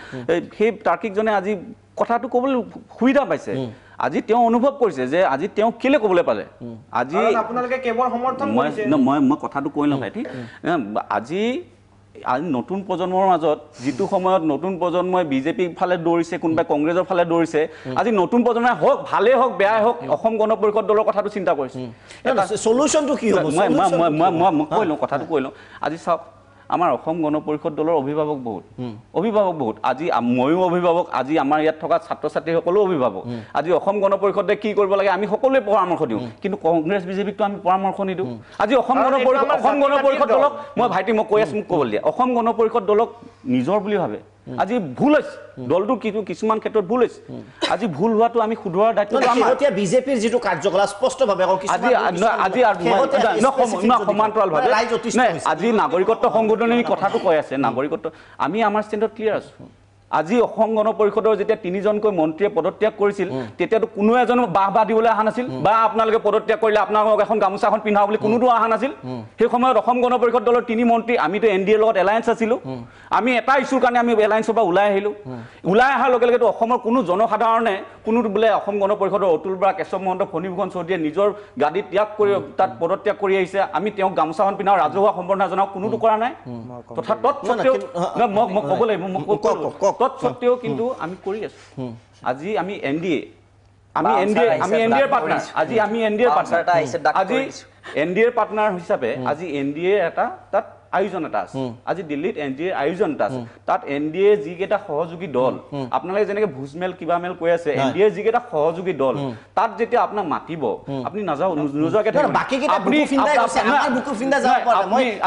সেই তাৰ্কিকজনে আজি কথাটো ক'বলৈ সুবিধা পাইছে আজি তেওঁ অনুভৱ কৰিছে যে আজি তেওঁ কেলে ক'বলৈ পালে আজি আপোনালোকে কেৱল সমৰ্থন কৰিছে মই কথাটো কৈ লওঁ ভাইটি আজি নতুন প্ৰজন্মৰ মাজত যিটো সময়ত নতুন প্ৰজন্মই বিজেপি ফালে দৌৰিছে কোনোবাই কংগ্ৰেছৰ ফালে দৌৰিছে আজি নতুন প্ৰজন্মই হওক ভালেই হওক বেয়াই হওক অসম গণ পৰিষদ দলৰ কথাটো চিন্তা কৰিছে সলিউশনটো কি হ'ব মই কৈ লওঁ কথাটো কৈ লওঁ আজি চাওক আমাৰ অসম গণ পৰিষদ দলৰ অভিভাৱক বহুত আজি ময়ো অভিভাৱক আজি আমাৰ ইয়াত থকা ছাত্ৰ ছাত্ৰীসকলেও অভিভাৱক আজি অসম গণ পৰিষদে কি কৰিব লাগে আমি সকলোৱে পৰামৰ্শ দিওঁ কিন্তু কংগ্ৰেছ বিজেপিকটো আমি পৰামৰ্শ নিদিওঁ আজি অসম গণ পৰিষদ দলক মই ভাইটি মই কৈ আছোঁ মোক ক'বলৈ দিয়া অসম গণ পৰিষদ দলক নিজৰ বুলি ভাবে আজি ভুল হৈছে দলটো কিছুমান ক্ষেত্ৰত ভুল হৈছে আজি ভুল হোৱাটো আমি শুধৰোৱাৰ দায়িত্ব আমাৰ এতিয়া বিজেপিৰ যিটো কাৰ্যকলাপ স্পষ্টভাৱে সমান্তৰালভাৱে আজি নাগৰিকত্ব সংশোধনীৰ কথাটো কৈ আছে নাগৰিকত্ব আমি আমাৰ ষ্টেণ্ডত ক্লিয়াৰ আছোঁ আজি অসম গণ পৰিষদৰ যেতিয়া 3জনকৈ মন্ত্ৰীয়ে পদত্যাগ কৰিছিল তেতিয়াতো কোনো এজন বাহ দিবলৈ অহা নাছিল বা আপোনালোকে পদত্যাগ কৰিলে আপোনালোকক এখন গামোচাখন পিন্ধাও বুলি কোনোতো অহা নাছিল সেই সময়ত অসম গণ পৰিষদ দলৰ 3 মন্ত্ৰী আমিতো NDA লগত এলায়েন্স আছিলোঁ আমি এটা ইছ্যুৰ কাৰণে আমি এলায়েন্সৰ পৰা ওলাই আহিলোঁ ওলাই অহাৰ লগে লগেতো অসমৰ কোনো জনসাধাৰণে কোনো বোলে অসম গণ পৰিষদৰ অতুল বৰা কেশৱ মহন্ত ফণীভূষণ চৌধুৰীয়ে নিজৰ গাদী ত্যাগ কৰি তাত পদত্যাগ কৰি আহিছে আমি তেওঁক গামোচাখন পিন্ধাও ৰাজহুৱা সম্বৰ্ধনা জনাওক কোনোতো কৰা নাই তথা তৎসত্বেও মই ক'ব লাগিব তৎসত্বেও কিন্তু আমি কৰি আছোঁ আজি আমি NDA পাৰ্টনাৰ আজি আমি NDA পাৰ্টনাৰ আজি NDA পাৰ্টনাৰ হিচাপে আজি NDA এটা তাত আয়োজন এটা আছে আজি দিল্লীত NDA আয়োজন এটা আছে তাত NDA যিকেইটা সহযোগী দল আপোনালোকে যেনেকৈ ভোজমেল কিবা মেল কৈ আছে NDA যিকেইটা সহযোগী দল তাত যেতিয়া আপোনাক মাতিব আপুনি নোযোৱাকৈ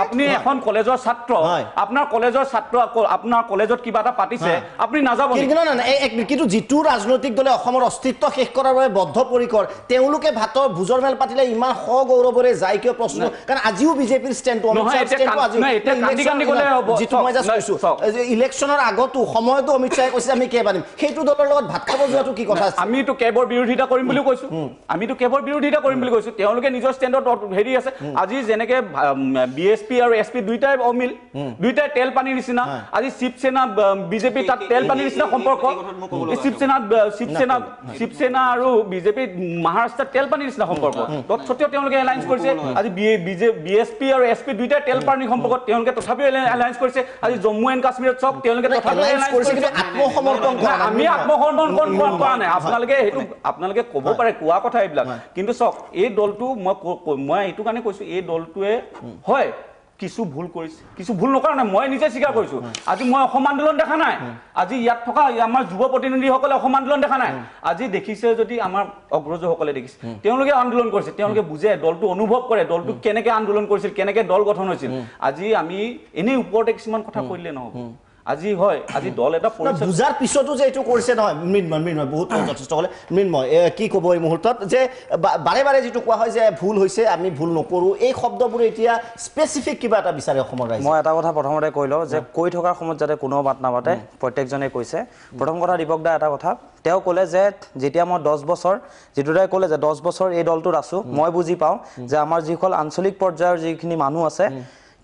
আপুনি এখন কলেজৰ ছাত্ৰ আপোনাৰ কলেজত কিবা এটা পাতিছে আপুনি নাযাব কিন্তু যিটো ৰাজনৈতিক দলে অসমৰ অস্তিত্ব শেষ কৰাৰ বাবে বদ্ধপৰিকৰ তেওঁলোকে ভাতৰ ভোজৰ মেল পাতিলে ইমান সগৌৰৱৰে যায় কিয় প্ৰশ্ন কাৰণ আজিও বিজেপিৰ ষ্টেণ্ডটো ইলেকশ্যনৰ আগতো সময়তো অমিত শ্বাহে কৈছে আমি কে বানিম সেইটো দলৰ লগত ভাত খাব যোৱাটো কি কথা আমিতো কেৱল বিৰোধিতা কৰিম বুলি কৈছোঁ তেওঁলোকে নিজৰ ষ্টেণ্ডত হেৰি আছে আজি যেনেকে BSP আৰু SP দুইটাই অমিল দুইটাই তেল পানীৰ নিচিনা আজি শিৱসেনা বিজেপি তাত তেল পানীৰ নিচিনা সম্পৰ্ক শিৱসেনা আৰু বিজেপি মহাৰাষ্ট্ৰত তেল পানীৰ নিচিনা সম্পৰ্ক তৎসত্বেও তেওঁলোকে এলায়েন্স কৰিছে আজি BSP আৰু SP দুইটাই তেল পানীৰ সম্পৰ্কত তেওঁলোকে তথাপিও এলায়েন্স কৰিছে আজি জম্মু এণ্ড কাশ্মীৰত চব তেওঁলোকে তথাপিও এলায়েন্স কৰিছে আত্মসমৰ্পণ আমি আত্মসমৰ্পণ কৰা নাই আপোনালোকে ক'ব পাৰে কোৱা কথা এইবিলাক কিন্তু চাওক এই দলটো মই এইটো কাৰণে কৈছো এই দলটোৱে হয় কিছু ভুল কৰিছে কিছু ভুল নকৰা নাই মই নিজে স্বীকাৰ কৰিছো আজি মই অসম আন্দোলন দেখা নাই আজি ইয়াত থকা আমাৰ যুৱ প্ৰতিনিধিসকলে অসম আন্দোলন দেখা নাই আজি দেখিছে যদি আমাৰ অগ্ৰজসকলে দেখিছে তেওঁলোকে আন্দোলন কৰিছে তেওঁলোকে বুজে দলটো অনুভৱ কৰে দলটো কেনেকৈ আন্দোলন কৰিছিল কেনেকৈ দল গঠন হৈছিল আজি আমি এনেই ওপৰতে কিছুমান কথা কৰিলে নহ'ব আজি হয় আজি দল এটা বুজাৰ পিছতো যে এইটো কৰিছে নহয় মৃন্ময় বহুত যথেষ্ট হ'লে মৃন্ময় কি ক'ব এই মুহূৰ্তত যে বাৰে বাৰে যিটো কোৱা হয় যে ভুল হৈছে আমি ভুল নকৰোঁ এই শব্দবোৰে এতিয়া স্পেচিফিক কিবা এটা বিচাৰে অসমৰ ৰাইজে মই এটা কথা প্ৰথমতে কৈ লওঁ যে কৈ থকাৰ সময়ত যাতে কোনো মাত নামাতে প্ৰত্যেকজনে কৈছে প্ৰথম কথা দীপক দা এটা কথা তেওঁ ক'লে যে যেতিয়া মই 10 বছৰ যিটোৰে ক'লে যে 10 বছৰ এই দলটোত আছোঁ মই বুজি পাওঁ যে আমাৰ যিসকল আঞ্চলিক পৰ্যায়ৰ যিখিনি মানুহ আছে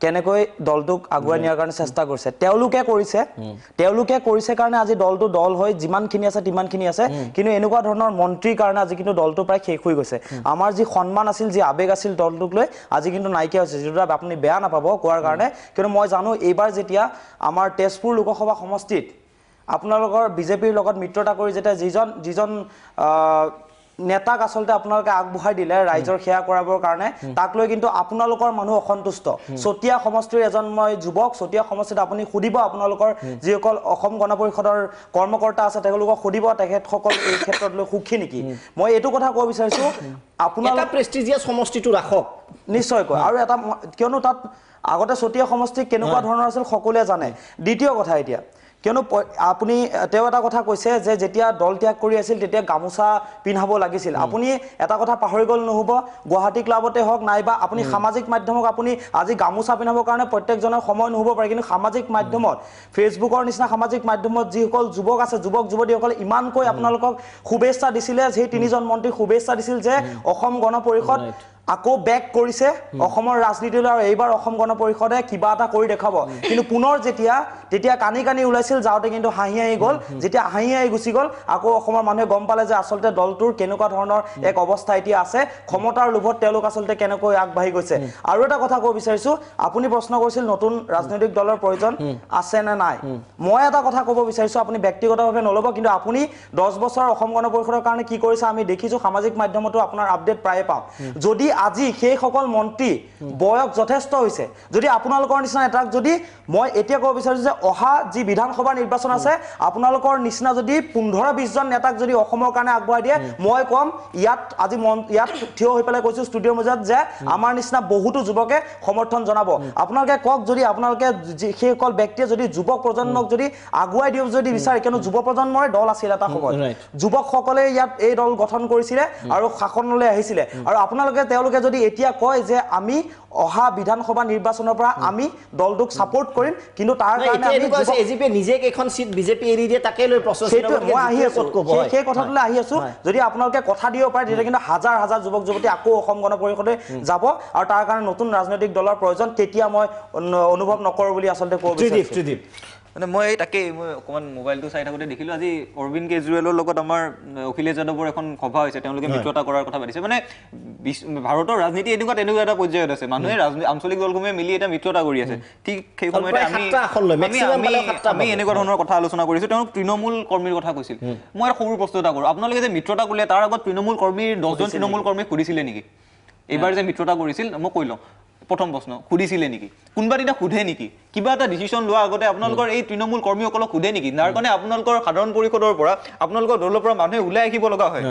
কেনেকৈ দলটোক আগুৱাই নিয়াৰ কাৰণে চেষ্টা কৰিছে তেওঁলোকে কৰিছে কাৰণে আজি দলটো দল হৈ যিমানখিনি আছে তিমানখিনি আছে কিন্তু এনেকুৱা ধৰণৰ মন্ত্ৰীৰ কাৰণে আজি কিন্তু দলটো প্ৰায় শেষ হৈ গৈছে আমাৰ যি সন্মান আছিল যি আবেগ আছিল দলটোক লৈ আজি কিন্তু নাইকিয়া হৈছে যিটো আপুনি বেয়া নাপাব কোৱাৰ কাৰণে কিন্তু মই জানো এইবাৰ যেতিয়া আমাৰ তেজপুৰ লোকসভা সমষ্টিত আপোনালোকৰ বিজেপিৰ লগত মিত্ৰতা কৰি যেতিয়া যিজন নেতাক আসলতে আপোনালোকে আগবঢ়াই দিলে ৰাইজৰ সেৱা কৰাবৰ কাৰণে তাক লৈ কিন্তু আপোনালোকৰ মানুহ অসন্তুষ্ট চতিয়া সমষ্টিৰ এজন মই যুৱক চতিয়া সমষ্টিত আপুনি সুধিব আপোনালোকৰ যিসকল অসম গণ পৰিষদৰ কৰ্মকৰ্তা আছে তেওঁলোকক সুধিব তেখেতসকল এই ক্ষেত্ৰত লৈ সুখী নেকি মই এইটো কথা ক'ব বিচাৰিছোঁ আপোনালোকে প্ৰেষ্টিজিয়াছ সমষ্টিটো ৰাখক নিশ্চয়কৈ আৰু এটা কিয়নো তাত আগতে চতিয়া সমষ্টি কেনেকুৱা ধৰণৰ আছিল সকলোৱে জানে দ্বিতীয় কথা এতিয়া কিয়নো আপুনি তেওঁ এটা কথা কৈছে যে যেতিয়া দল ত্যাগ কৰি আছিল তেতিয়া গামোচা পিন্ধাব লাগিছিল আপুনি এটা কথা পাহৰি গ'ল নহ'ব গুৱাহাটী ক্লাবতে হওক নাইবা আপুনি সামাজিক মাধ্যমক আপুনি আজি গামোচা পিন্ধাবৰ কাৰণে প্ৰত্যেকজনৰ সময় নহ'ব পাৰে কিন্তু সামাজিক মাধ্যমত ফেচবুকৰ নিচিনা সামাজিক মাধ্যমত যিসকল যুৱক আছে যুৱক যুৱতীসকলে ইমানকৈ আপোনালোকক শুভেচ্ছা দিছিলে সেই তিনিজন মন্ত্ৰীক শুভেচ্ছা দিছিল যে অসম গণ পৰিষদ আকৌ বেক কৰিছে অসমৰ ৰাজনীতিলৈ আৰু এইবাৰ অসম গণ পৰিষদে কিবা এটা কৰি দেখাব কিন্তু পুনৰ তেতিয়া কানি ওলাইছিল যাওঁতে কিন্তু হাঁহি গ'ল যেতিয়া হাঁহি গুচি গ'ল আকৌ অসমৰ মানুহে গম পালে যে আচলতে দলটোৰ কেনেকুৱা ধৰণৰ এক অৱস্থা এতিয়া আছে ক্ষমতাৰ লোভত তেওঁলোক আচলতে কেনেকৈ আগবাঢ়ি গৈছে আৰু এটা কথা ক'ব বিচাৰিছোঁ আপুনি প্ৰশ্ন কৰিছিল নতুন ৰাজনৈতিক দলৰ প্ৰয়োজন আছে নে নাই মই এটা কথা ক'ব বিচাৰিছোঁ আপুনি ব্যক্তিগতভাৱে নল'ব কিন্তু আপুনি 10 বছৰ অসম গণ পৰিষদৰ কাৰণে কি কৰিছে আমি দেখিছোঁ সামাজিক মাধ্যমতো আপোনাৰ আপডেট প্ৰায়ে পাওঁ যদি আজি সেইসকল মন্ত্ৰী বয়স যথেষ্ট হৈছে যদি আপোনালোকৰ নিচিনা এটাক যদি মই এতিয়া ক'ব বিচাৰিছোঁ যে অহা যি বিধানসভা নিৰ্বাচন আছে আপোনালোকৰ নিচিনা যদি 15-20 জন নেতাক যদি অসমৰ কাৰণে আগবঢ়াই দিয়ে মই কম ইয়াত থিয় হৈ পেলাই কৈছোঁ ষ্টুডিঅ'ৰ মাজত যে আমাৰ নিচিনা বহুতো যুৱকে সমৰ্থন জনাব আপোনালোকে কওক যদি আপোনালোকে সেইসকল ব্যক্তিয়ে যদি যুৱক প্ৰজন্মক যদি আগুৱাই দিওঁ যদি বিচাৰে কিয়নো যুৱ প্ৰজন্মৰ দল আছিল এটা সময়ত যুৱকসকলে ইয়াত এই দল গঠন কৰিছিলে আৰু শাসনলৈ আহিছিলে আৰু আপোনালোকে তেওঁলোকে যদি এতিয়া কয় যে আমি অহা বিধানসভা নিৰ্বাচনৰ পৰা আমি দলটোক সাপোৰ্ট কৰিম কিন্তু তাৰ কাৰণে আমি এজিপি নিজে কেইখন সিট বিজেপি এৰি দিয়ে তাকে লৈ প্ৰচেছ মই আহি আছো সেই কথাটোলৈ আহি আছো যদি আপোনালোকে কথা দিব পাৰে তেতিয়া কিন্তু হাজাৰ হাজাৰ যুৱক যুৱতী আকৌ অসম গণ পৰিষদে যাব আৰু তাৰ কাৰণে নতুন ৰাজনৈতিক দলৰ প্ৰয়োজন তেতিয়া মই অনুভৱ নকৰোঁ বুলি আচলতে ক'ব বিচাৰিছোঁ মানে মই তাকেই মই অকণমান মোবাইলটো চাই থাকোঁতে দেখিলোঁ আজি অৰবিন্দ কেজৰিৱালৰ লগত আমাৰ অখিলেশ যাদৱৰ এখন সভা হৈছে তেওঁলোকে মিত্ৰতা কৰাৰ কথা পাতিছে মানে ভাৰতৰ ৰাজনীতি এনেকুৱা এটা পৰ্যায়ত আছে মানুহে আঞ্চলিক দলসমূহে মিলি এটা মিত্ৰতা কৰি আছে ঠিক সেই সময়তে আমি এনেকুৱা ধৰণৰ কথা আলোচনা কৰিছোঁ তেওঁলোক তৃণমূল কৰ্মীৰ কথা কৈছিল মই এটা সৰু প্ৰশ্ন এটা কৰোঁ আপোনালোকে যে মিত্ৰতা কৰিলে তাৰ আগত তৃণমূল কৰ্মীৰ 10জন তৃণমূল কৰ্মীক সুধিছিলে নেকি এইবাৰ যে মিত্ৰতা কৰিছিল মই কৈ লওঁ প্ৰথম প্ৰশ্ন সুধিছিলে নেকি কোনোবা দিনা সোধে নেকি কিবা এটা ডিচিশ্যন লোৱাৰ আগতে আপোনালোকৰ এই তৃণমূল কৰ্মীসকলক সোধে নেকি যাৰ কাৰণে আপোনালোকৰ সাধাৰণ পৰিষদৰ পৰা আপোনালোকৰ দলৰ পৰা মানুহে ওলাই আহিব লগা হয়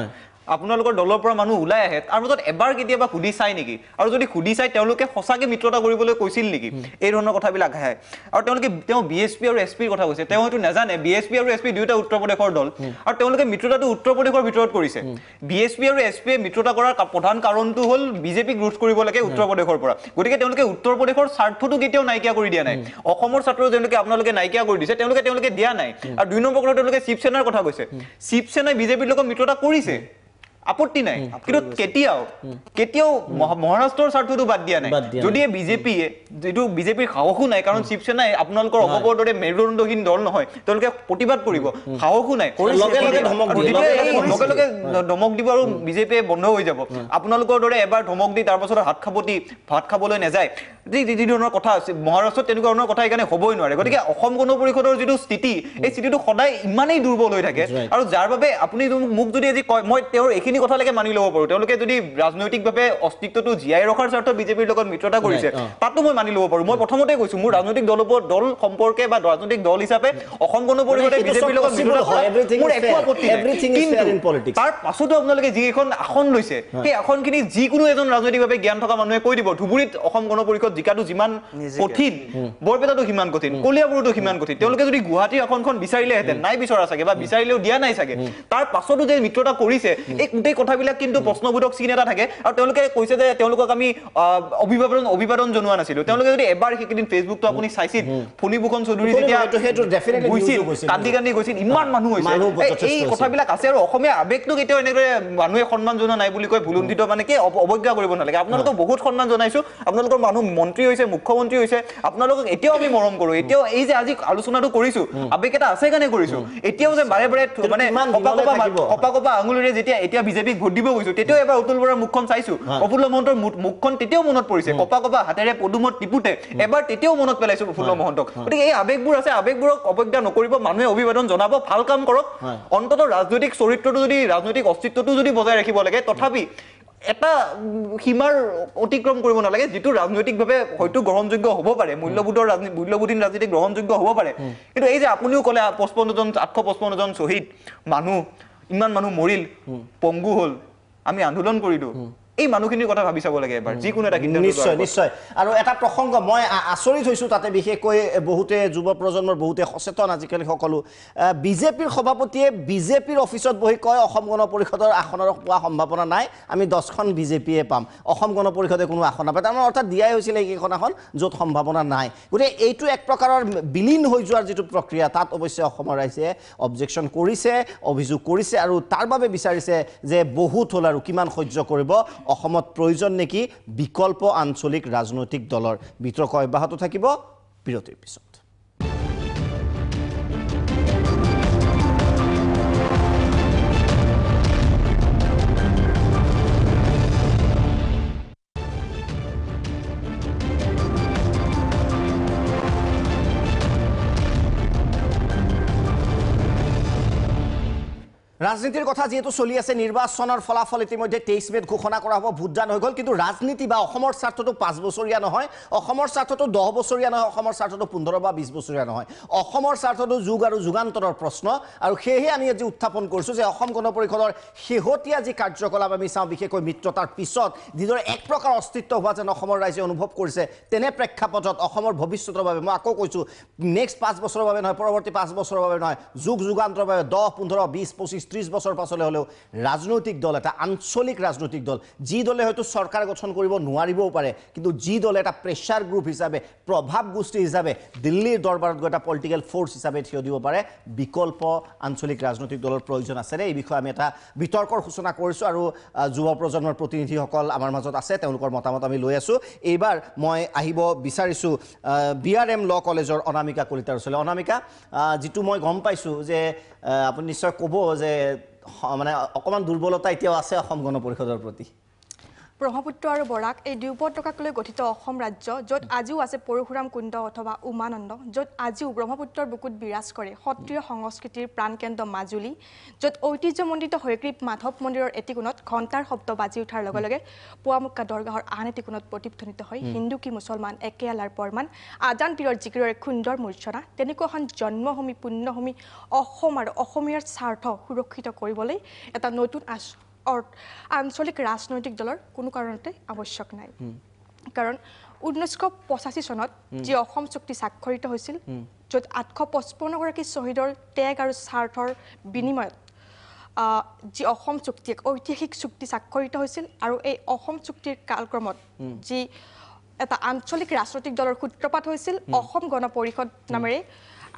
আপোনালোকৰ দলৰ পৰা মানুহ ওলাই আহে তাৰ মাজত এবাৰ কেতিয়াবা সুধি চাই নেকি আৰু যদি সুধি চাই তেওঁলোকে সঁচাকৈ মিত্ৰতা কৰিবলৈ কৈছিল নেকি এই ধৰণৰ কথাবিলাক আহে আৰু তেওঁ বিএছপি আৰু এছপিৰ কথা কৈছে তেওঁ হয়তো নাজানে বিএছপি আৰু এছপি দুয়োটা উত্তৰ প্ৰদেশৰ দল আৰু তেওঁলোকে মিত্ৰতাটো উত্তৰ প্ৰদেশৰ ভিতৰত কৰিছে বিএছপি আৰু এছপিয়ে মিত্ৰতা কৰাৰ প্ৰধান কাৰণটো হ'ল বিজেপিক ৰোধ কৰিব লাগে উত্তৰ প্ৰদেশৰ পৰা গতিকে তেওঁলোকে উত্তৰ প্ৰদেশৰ স্বাৰ্থটো কেতিয়াও নাইকিয়া কৰি দিয়া নাই অসমৰ স্বাৰ্থ যেনেকৈ আপোনালোকে নাইকিয়া কৰি দিছে তেওঁলোকে দিয়া নাই আৰু 2 নম্বৰ কথা তেওঁলোকে শিৱসেনাৰ কথা কৈছে শিৱসেনাই বিজেপিৰ লগত মিত্ৰতা কৰিছে আপত্তি নাই কিন্তু কেতিয়াও মহাৰাষ্ট্ৰৰ স্বাৰ্থটো বাদ দিয়া নাই যদি বিজেপিয়ে যিটো বিজেপিৰ সাহসো নাই কাৰণ শিৱসেনাই আপোনালোকৰ অপবৰ দৰে মেৰুদণ্ডহীন দল নহয় তেওঁলোকে প্ৰতিবাদ কৰিব সাহসো নাই লগে লগে ধমক দিব আৰু বিজেপিয়ে বন্ধ হৈ যাব আপোনালোকৰ দৰে এবাৰ ধমক দি তাৰ পাছত ভাত খাবলৈ নাযায় যি ধৰণৰ কথা আছে মহাৰাষ্ট্ৰত তেনেকুৱা ধৰণৰ কথা সেইকাৰণে হ'বই নোৱাৰে গতিকে অসম গণ পৰিষদৰ যিটো স্থিতি এই স্থিতিটো সদায় ইমানেই দুৰ্বল হৈ থাকে আৰু যাৰ বাবে আপুনি মোক যদি আজি কয় মই তেওঁৰ এইখিনি কথালৈকে মানি ল'ব পাৰোঁ তেওঁলোকে যদি ৰাজনৈতিকভাৱে অস্তিত্বটো জীয়াই ৰখাৰ স্বাৰ্থত বিজেপিৰ লগত মিত্ৰতা কৰিছে তাতো মই মানি ল'ব পাৰোঁ মই প্ৰথমতে কৈছোঁ মোৰ ৰাজনৈতিক দল সম্পৰ্কে বা ৰাজনৈতিক দল হিচাপে অসম গণ পৰিষদে বিজেপিৰ লগত মোৰ একো আপত্তি নাই তাৰ পাছতো আপোনালোকে যিকেইখন আসন লৈছে সেই আসনখিনি যিকোনো এজন ৰাজনৈতিকভাৱে জ্ঞান থকা মানুহে কৈ দিব ধুবুৰীত অসম গণ পৰিষদ জিকাটো যিমান কঠিন বৰপেটাটো সিমান কঠিন কলিয়াবৰতো সিমান কঠিন তেওঁলোকে যদি গুৱাহাটীৰ আসনখন বিচাৰিলেহেঁতেন নাই বিচৰা চাগে বা বিচাৰিলেও দিয়া নাই চাগে তাৰ পাছতো যে মিত্ৰতা কৰিছে এই গোটেই কথাবিলাক কিন্তু প্ৰশ্নবোধক চিন এটা থাকে আৰু তেওঁলোকে কৈছে যে তেওঁলোকক আমি অভিবাদন জনোৱা নাছিলো তেওঁলোকে যদি এবাৰ সেইকেইদিন ফেচবুকটো আপুনি চাইছিল ফণীভূষণ চৌধুৰী যেতিয়া কান্দি কান্দি গৈছিল ইমান মানুহ হৈছে এই কথাবিলাক আছে আৰু অসমীয়া আৱেগটো কেতিয়াও এনেদৰে মানুহে সন্মান জনোৱা নাই বুলি কৈ ভুলুণ্ঠিত মানে কি অৱজ্ঞা কৰিব নালাগে আপোনালোকক বহুত সন্মান জনাইছো আপোনালোকৰ মানুহ মন্ত্ৰী হৈছে মুখ্যমন্ত্ৰী হৈছে আপোনালোকক এতিয়াও আমি মৰম কৰোঁ এতিয়াও এই যে আজি আলোচনাটো কৰিছো আৱেগ এটা আছে কাৰণে কৰিছো এতিয়াও যে বাৰে বাৰে মানে কপা আঙুলিৰে যেতিয়া এতিয়া বিজেপিক ভোট দিব গৈছো তেতিয়াও এবাৰ অতুল বৰাৰ মুখখন চাইছো প্ৰফুল্ল মহন্তৰ মুখখন তেতিয়াও মনত পৰিছে কপা হাতেৰে পদুমত টিপুতে এবাৰ তেতিয়াও মনত পেলাইছো প্ৰফুল্ল মহন্তক গতিকে এই আৱেগবোৰ আছে আৱেগবোৰক অৱজ্ঞা নকৰিব মানুহে অভিবাদন জনাব ভাল কাম কৰক অন্ততঃ ৰাজনৈতিক চৰিত্ৰটো যদি ৰাজনৈতিক অস্তিত্বটো যদি বজাই ৰাখিব লাগে তথাপি এটা সীমাৰ অতিক্ৰম কৰিব নালাগে যিটো ৰাজনৈতিকভাৱে হয়তো গ্ৰহণযোগ্য হ'ব পাৰে মূল্যবোধীন ৰাজনীতি গ্ৰহণযোগ্য হ'ব পাৰে কিন্তু এই যে আপুনিও ক'লে 855 জন শ্বহীদ মানুহ ইমান মানুহ মৰিল পংগু হ'ল আমি আন্দোলন কৰিলো এই মানুহখিনিৰ কথা ভাবি চাব লাগে এবাৰ যিকোনো এটা কিন্তু নিশ্চয় আৰু এটা প্ৰসংগ মই আচৰিত হৈছোঁ তাতে বিশেষকৈ বহুতে যুৱ প্ৰজন্মৰ বহুতে সচেতন আজিকালি সকলো বিজেপিৰ সভাপতিয়ে বিজেপিৰ অফিচত বহি কয় অসম গণ পৰিষদৰ আসনৰ পোৱা সম্ভাৱনা নাই আমি 10খন বিজেপিয়ে পাম অসম গণ পৰিষদে কোনো আসন নাপায় তাৰমানে অৰ্থাৎ দিয়াই হৈছিলে এইকেইখন আসন য'ত সম্ভাৱনা নাই গতিকে এইটো এক প্ৰকাৰৰ বিলীন হৈ যোৱাৰ যিটো প্ৰক্ৰিয়া তাত অৱশ্যে অসমৰ ৰাইজে অবজেকশ্যন কৰিছে অভিযোগ কৰিছে আৰু তাৰ বাবে বিচাৰিছে যে বহুত হ'ল আৰু কিমান সহ্য কৰিব অসমত প্ৰয়োজন নেকি বিকল্প আঞ্চলিক ৰাজনৈতিক দলৰ বিতৰ্ক অব্যাহত থাকিব বিৰতিৰ পিছত ৰাজনীতিৰ কথা যেহেতু চলি আছে নিৰ্বাচনৰ ফলাফল ইতিমধ্যে 23 মেত ঘোষণা কৰা হ'ব ভোটদান হৈ গ'ল কিন্তু ৰাজনীতি বা অসমৰ স্বাৰ্থটো 5 বছৰীয়া নহয় অসমৰ স্বাৰ্থটো 10 বছৰীয়া নহয় অসমৰ স্বাৰ্থটো 15 বা 20 বছৰীয়া নহয় অসমৰ স্বাৰ্থটো যুগ আৰু যুগান্তৰৰ প্ৰশ্ন আৰু সেয়েহে আমি আজি উত্থাপন কৰিছোঁ যে অসম গণ পৰিষদৰ শেহতীয়া যি কাৰ্যকলাপ আমি চাওঁ বিশেষকৈ মিত্ৰতাৰ পিছত যিদৰে এক প্ৰকাৰ অস্তিত্ব হোৱা যেন অসমৰ ৰাইজে অনুভৱ কৰিছে তেনে প্ৰেক্ষাপটত অসমৰ ভৱিষ্যতৰ বাবে মই আকৌ কৈছোঁ নেক্সট 5 বছৰৰ বাবে নহয় পৰৱৰ্তী 5 বছৰৰ বাবে নহয় যুগ যুগান্তৰৰ বাবে 10 15 20 25 30 বছৰ পাছলৈ হ'লেও ৰাজনৈতিক দল এটা আঞ্চলিক ৰাজনৈতিক দল যি দলে হয়তো চৰকাৰ গঠন কৰিব নোৱাৰিবও পাৰে কিন্তু যি দলে এটা প্ৰেছাৰ গ্ৰুপ হিচাপে প্ৰভাৱ গোষ্ঠী হিচাপে দিল্লীৰ দৰবাৰত গৈ এটা পলিটিকেল ফ'ৰ্চ হিচাপে থিয় দিব পাৰে বিকল্প আঞ্চলিক ৰাজনৈতিক দলৰ প্ৰয়োজন আছে এই বিষয়ে আমি এটা বিতৰ্কৰ সূচনা কৰিছোঁ আৰু যুৱ প্ৰজন্মৰ প্ৰতিনিধিসকল আমাৰ মাজত আছে তেওঁলোকৰ মতামত আমি লৈ আছোঁ এইবাৰ মই আহিব বিচাৰিছোঁ BRM ল কলেজৰ অনামিকা কলিতাৰ ওচৰলৈ অনামিকা যিটো মই গম পাইছোঁ যে আপুনি নিশ্চয় ক'ব যে মানে অকমান দুৰ্বলতা এতিয়াও আছে অসম গণ পৰিষদৰ প্ৰতি ব্ৰহ্মপুত্ৰ আৰু বৰাক এই দুই উপত্যকাক লৈ গঠিত অসম ৰাজ্য য'ত আজিও আছে পৰশুৰাম কুণ্ড অথবা উমানন্দ য'ত আজিও ব্ৰহ্মপুত্ৰৰ বুকুত বিৰাজ কৰে সত্ৰীয় সংস্কৃতিৰ প্ৰাণকেন্দ্ৰ মাজুলী য'ত ঐতিহ্যমণ্ডিত হয়গ্ৰীৱ মাধৱ মন্দিৰৰ এটি কোণত ঘণ্টাৰ শব্দ বাজি উঠাৰ লগে লগে পুৱামুক্কা দৰগাহৰ আন এটি কোণত প্ৰতিধ্বনিত হয় হিন্দু কি মুছলমান একে আলাৰ পৰমান আজান পীৰৰ জিকিৰৰ এক সুন্দৰ মূৰ্ছনা তেনেকুৱা এখন জন্মভূমি পুণ্যভূমি অসম আৰু অসমীয়াৰ স্বাৰ্থ সুৰক্ষিত কৰিবলৈ এটা নতুন আঞ্চলিক ৰাজনৈতিক দলৰ কোনো কাৰণতে আৱশ্যক নাই কাৰণ 1985 চনত যি অসম চুক্তি স্বাক্ষৰিত হৈছিল য'ত 855 গৰাকী শ্বহীদৰ ত্যাগ আৰু স্বাৰ্থৰ বিনিময়ত যি অসম চুক্তি এক ঐতিহাসিক চুক্তি স্বাক্ষৰিত হৈছিল আৰু এই অসম চুক্তিৰ কালক্ৰমত যি এটা আঞ্চলিক ৰাজনৈতিক দলৰ সূত্ৰপাত হৈছিল অসম গণ পৰিষদ নামেৰে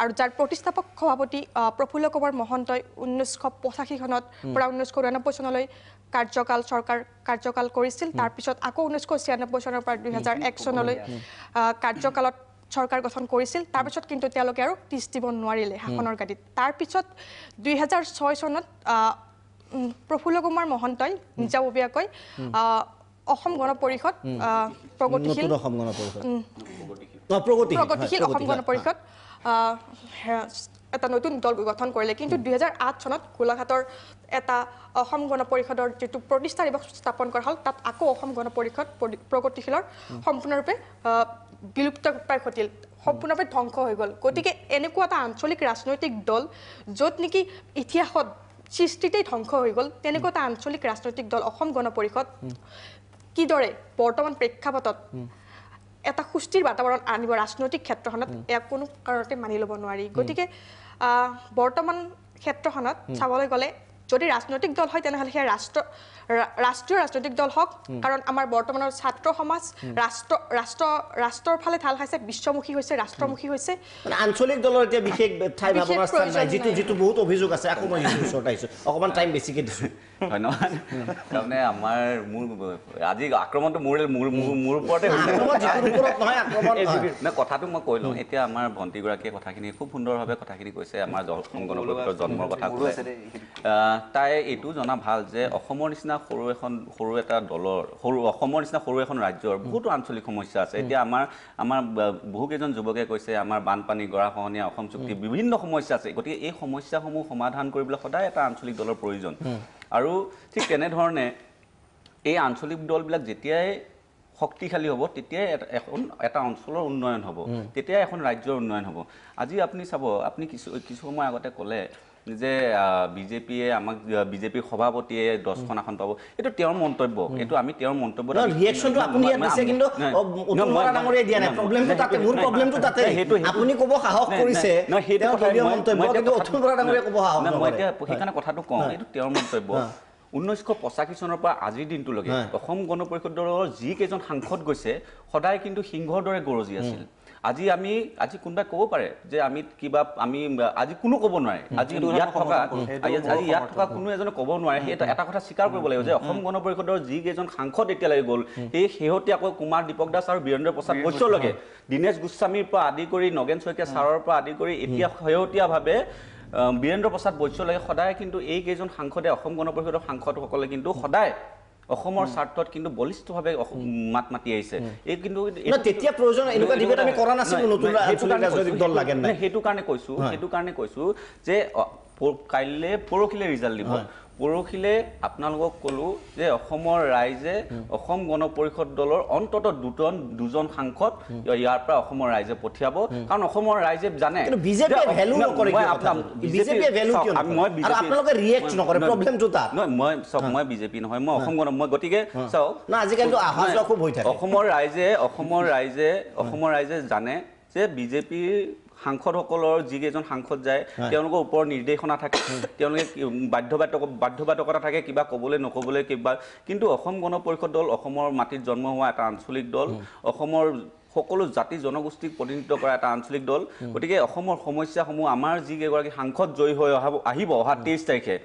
আৰু যাৰ প্ৰতিষ্ঠাপক সভাপতি প্ৰফুল্ল কুমাৰ মহন্তই 1985 চনত পৰা 1999 চনলৈ কাৰ্যকাল কৰিছিল তাৰ পিছত আকৌ 1996 চনৰ পৰা 2001 চনলৈ কাৰ্যকালত চৰকাৰ গঠন কৰিছিল তাৰ পিছত কিন্তু তেওঁলোকে আৰু তিষ্ঠ দিব নোৱাৰিলে শাসনৰ গাদীত তাৰ পিছত 2006 চনত প্ৰফুল্ল কুমাৰ মহন্তই নিজাববীয়াকৈ অসম গণ পৰিষদ প্ৰগতিশীল নতুন অসম গণ পৰিষদ প্ৰগতিশীল অসম গণ পৰিষদ এটা নতুন দল গঠন কৰিলে কিন্তু 2008 চনত গোলাঘাটৰ এটা অসম গণ পৰিষদৰ যেটো প্ৰতিষ্ঠা দিৱস স্থাপন কৰা হ'ল তাত আকৌ অসম গণ পৰিষদ প্ৰগতিশীলৰ সম্পূৰ্ণৰূপে বিলুপ্ত প্ৰায় ঘটিল সম্পূৰ্ণৰূপে ধ্বংস হৈ গ'ল গতিকে এনেকুৱা এটা আঞ্চলিক ৰাজনৈতিক দল য'ত নেকি ইতিহাসত সৃষ্টিতেই ধ্বংস হৈ গ'ল তেনেকুৱা এটা আঞ্চলিক ৰাজনৈতিক দল অসম গণ পৰিষদ কিদৰে বৰ্তমান প্ৰেক্ষাপটত এটা সুস্থিৰ বাতাবৰণ আনিব ৰাজনৈতিক ক্ষেত্ৰখনত এক কোনো কাৰণতে মানি ল'ব নোৱাৰি গতিকে বৰ্তমান ক্ষেত্ৰখনত চাবলৈ গ'লে যদি ৰাজনৈতিক দল হয় তেনেহ'লে সেই ৰাষ্ট্ৰীয় ৰাজনৈতিক দল হওক কাৰণ আমাৰ বৰ্তমানৰ ছাত্ৰ সমাজ ৰাষ্ট্ৰৰ ফালে ঢাল খাইছে বিশ্বমুখী হৈছে ৰাষ্ট্ৰমুখী হৈছে আঞ্চলিক দলৰ এতিয়া বিশেষ ঠাই ভাৱনাৰ স্থান নাই যিটো বহুত অভিযোগ আছে আকৌ মই ওচৰত আহিছোঁ অকণমান টাইম বেছিকৈ দিছোঁ ধন্যবাদ তাৰমানে আমাৰ আজি আক্ৰমণটো মোৰ ওপৰতে কথাটো মই কৈ লওঁ এতিয়া আমাৰ ভণ্টিগৰাকীয়ে কথাখিনি খুব সুন্দৰভাৱে কথাখিনি কৈছে আমাৰ অসম গণ পৰিষদৰ জন্মৰ কথা কৈছে তাই এইটো জনা ভাল যে অসমৰ নিচিনা সৰু এটা দলৰ অসমৰ নিচিনা সৰু এখন ৰাজ্যৰ বহুতো আঞ্চলিক সমস্যা আছে এতিয়া আমাৰ বহুকেইজন যুৱকে কৈছে আমাৰ বানপানী গৰাখহনীয়া অসম চুক্তি বিভিন্ন সমস্যা আছে গতিকে এই সমস্যাসমূহ সমাধান কৰিবলৈ সদায় এটা আঞ্চলিক দলৰ প্ৰয়োজন আৰু ঠিক তেনেধৰণে এই আঞ্চলিক দলবিলাক যেতিয়াই শক্তিশালী হ'ব তেতিয়াই এটা অঞ্চলৰ উন্নয়ন হ'ব তেতিয়াই এখন ৰাজ্যৰ উন্নয়ন হ'ব আজি আপুনি চাব আপুনি কিছু সময় আগতে ক'লে যে বিজেপিয়ে আমাক বিজেপিৰ সভাপতিয়ে 10খন আসন পাব এইটো তেওঁৰ মন্তব্য এইটো আমি তেওঁৰ মন্তব্য ৰিয়েকশ্যনটো আপুনি ইয়াত দিছে কিন্তু উত্তম বৰা ডাঙৰীয়াই দিয়া নাই প্ৰব্লেমটো তাতে মোৰ প্ৰব্লেমটো তাতে আপুনি ক'ব সাহস কৰিছে তেওঁৰ দলীয় মন্তব্য কিন্তু উত্তম বৰা ডাঙৰীয়াই ক'ব সাহস মই এতিয়া সেইকাৰণে কথাটো কওঁ এইটো তেওঁৰ মন্তব্য 1985 চনৰ পৰা আজিৰ দিনটোলৈকে অসম গণ পৰিষদৰ যি কেইজন সাংসদ গৈছে সদায় কিন্তু সিংহৰ দৰে গৰজি আছিল আজি কোনোবাই ক'ব পাৰে যে আমি আজি কোনো ক'ব নোৱাৰে আজি ইয়াত থকা কোনো এজনে ক'ব নোৱাৰে সেই এটা কথা স্বীকাৰ কৰিব লাগিব যে অসম গণ পৰিষদৰ যি কেইজন সাংসদ এতিয়ালৈকে গ'ল সেই শেহতীয়াকৈ কুমাৰ দীপক দাস আৰু বীৰেন্দ্ৰ প্ৰসাদ বৈশ্যলৈকে দীনেশ গোস্বামীৰ পৰা আদি কৰি নগেন শইকীয়া ছাৰৰ পৰা আদি কৰি এতিয়া শেহতীয়াভাৱে বীৰেন্দ্ৰ প্ৰসাদ বৈশ্যলৈকে সদায় কিন্তু এই কেইজন সাংসদে অসম গণ পৰিষদৰ সাংসদসকলে কিন্তু সদায় অসমৰ স্বাৰ্থত কিন্তু বলিষ্ঠভাৱে মাত মাতি আহিছে এই কিন্তু তেতিয়া প্ৰয়োজন এনেকুৱা ডিবেট আমি কৰা নাছিলোঁ নতুন ৰাজনৈতিক দল লাগে নাই সেইটো কাৰণে কৈছো যে কাইলৈ পৰহিলে ৰিজাল্ট দিব পৰহিলে আপোনালোকক ক'লো যে অসমৰ ৰাইজে অসম গণ পৰিষদ দলৰ অন্ততঃ দুজন সাংসদ ইয়াৰ পৰা অসমৰ ৰাইজে পঠিয়াব কাৰণ অসমৰ ৰাইজে জানে বিজেপিয়ে ভ্যালু নকৰে বিজেপিয়ে ভ্যালু কিয় আৰু আপোনালোকে ৰিয়েক্ট নকৰে প্ৰব্লেমটো তাত মই বিজেপি নহয় মই অসম গণ মই গতিকে চাওক না আজিকালিতো আহা যোৱা খুব হৈ থাকে অসমৰ ৰাইজে জানে যে বিজেপিৰ সাংসদসকলৰ যিকেইজন সাংসদ যায় তেওঁলোকৰ ওপৰত নিৰ্দেশনা থাকে তেওঁলোকে বাধ্যবাধকতা থাকে কিবা ক'বলৈ নক'বলৈ কিবা কিন্তু অসম গণ পৰিষদ দল অসমৰ মাটিত জন্ম হোৱা এটা আঞ্চলিক দল অসমৰ সকলো জাতি জনগোষ্ঠীক প্ৰতিনিধিত্ব কৰা এটা আঞ্চলিক দল গতিকে অসমৰ সমস্যাসমূহ আমাৰ যিকেইগৰাকী সাংসদ জয়ী হৈ আহিব অহা 23 তাৰিখে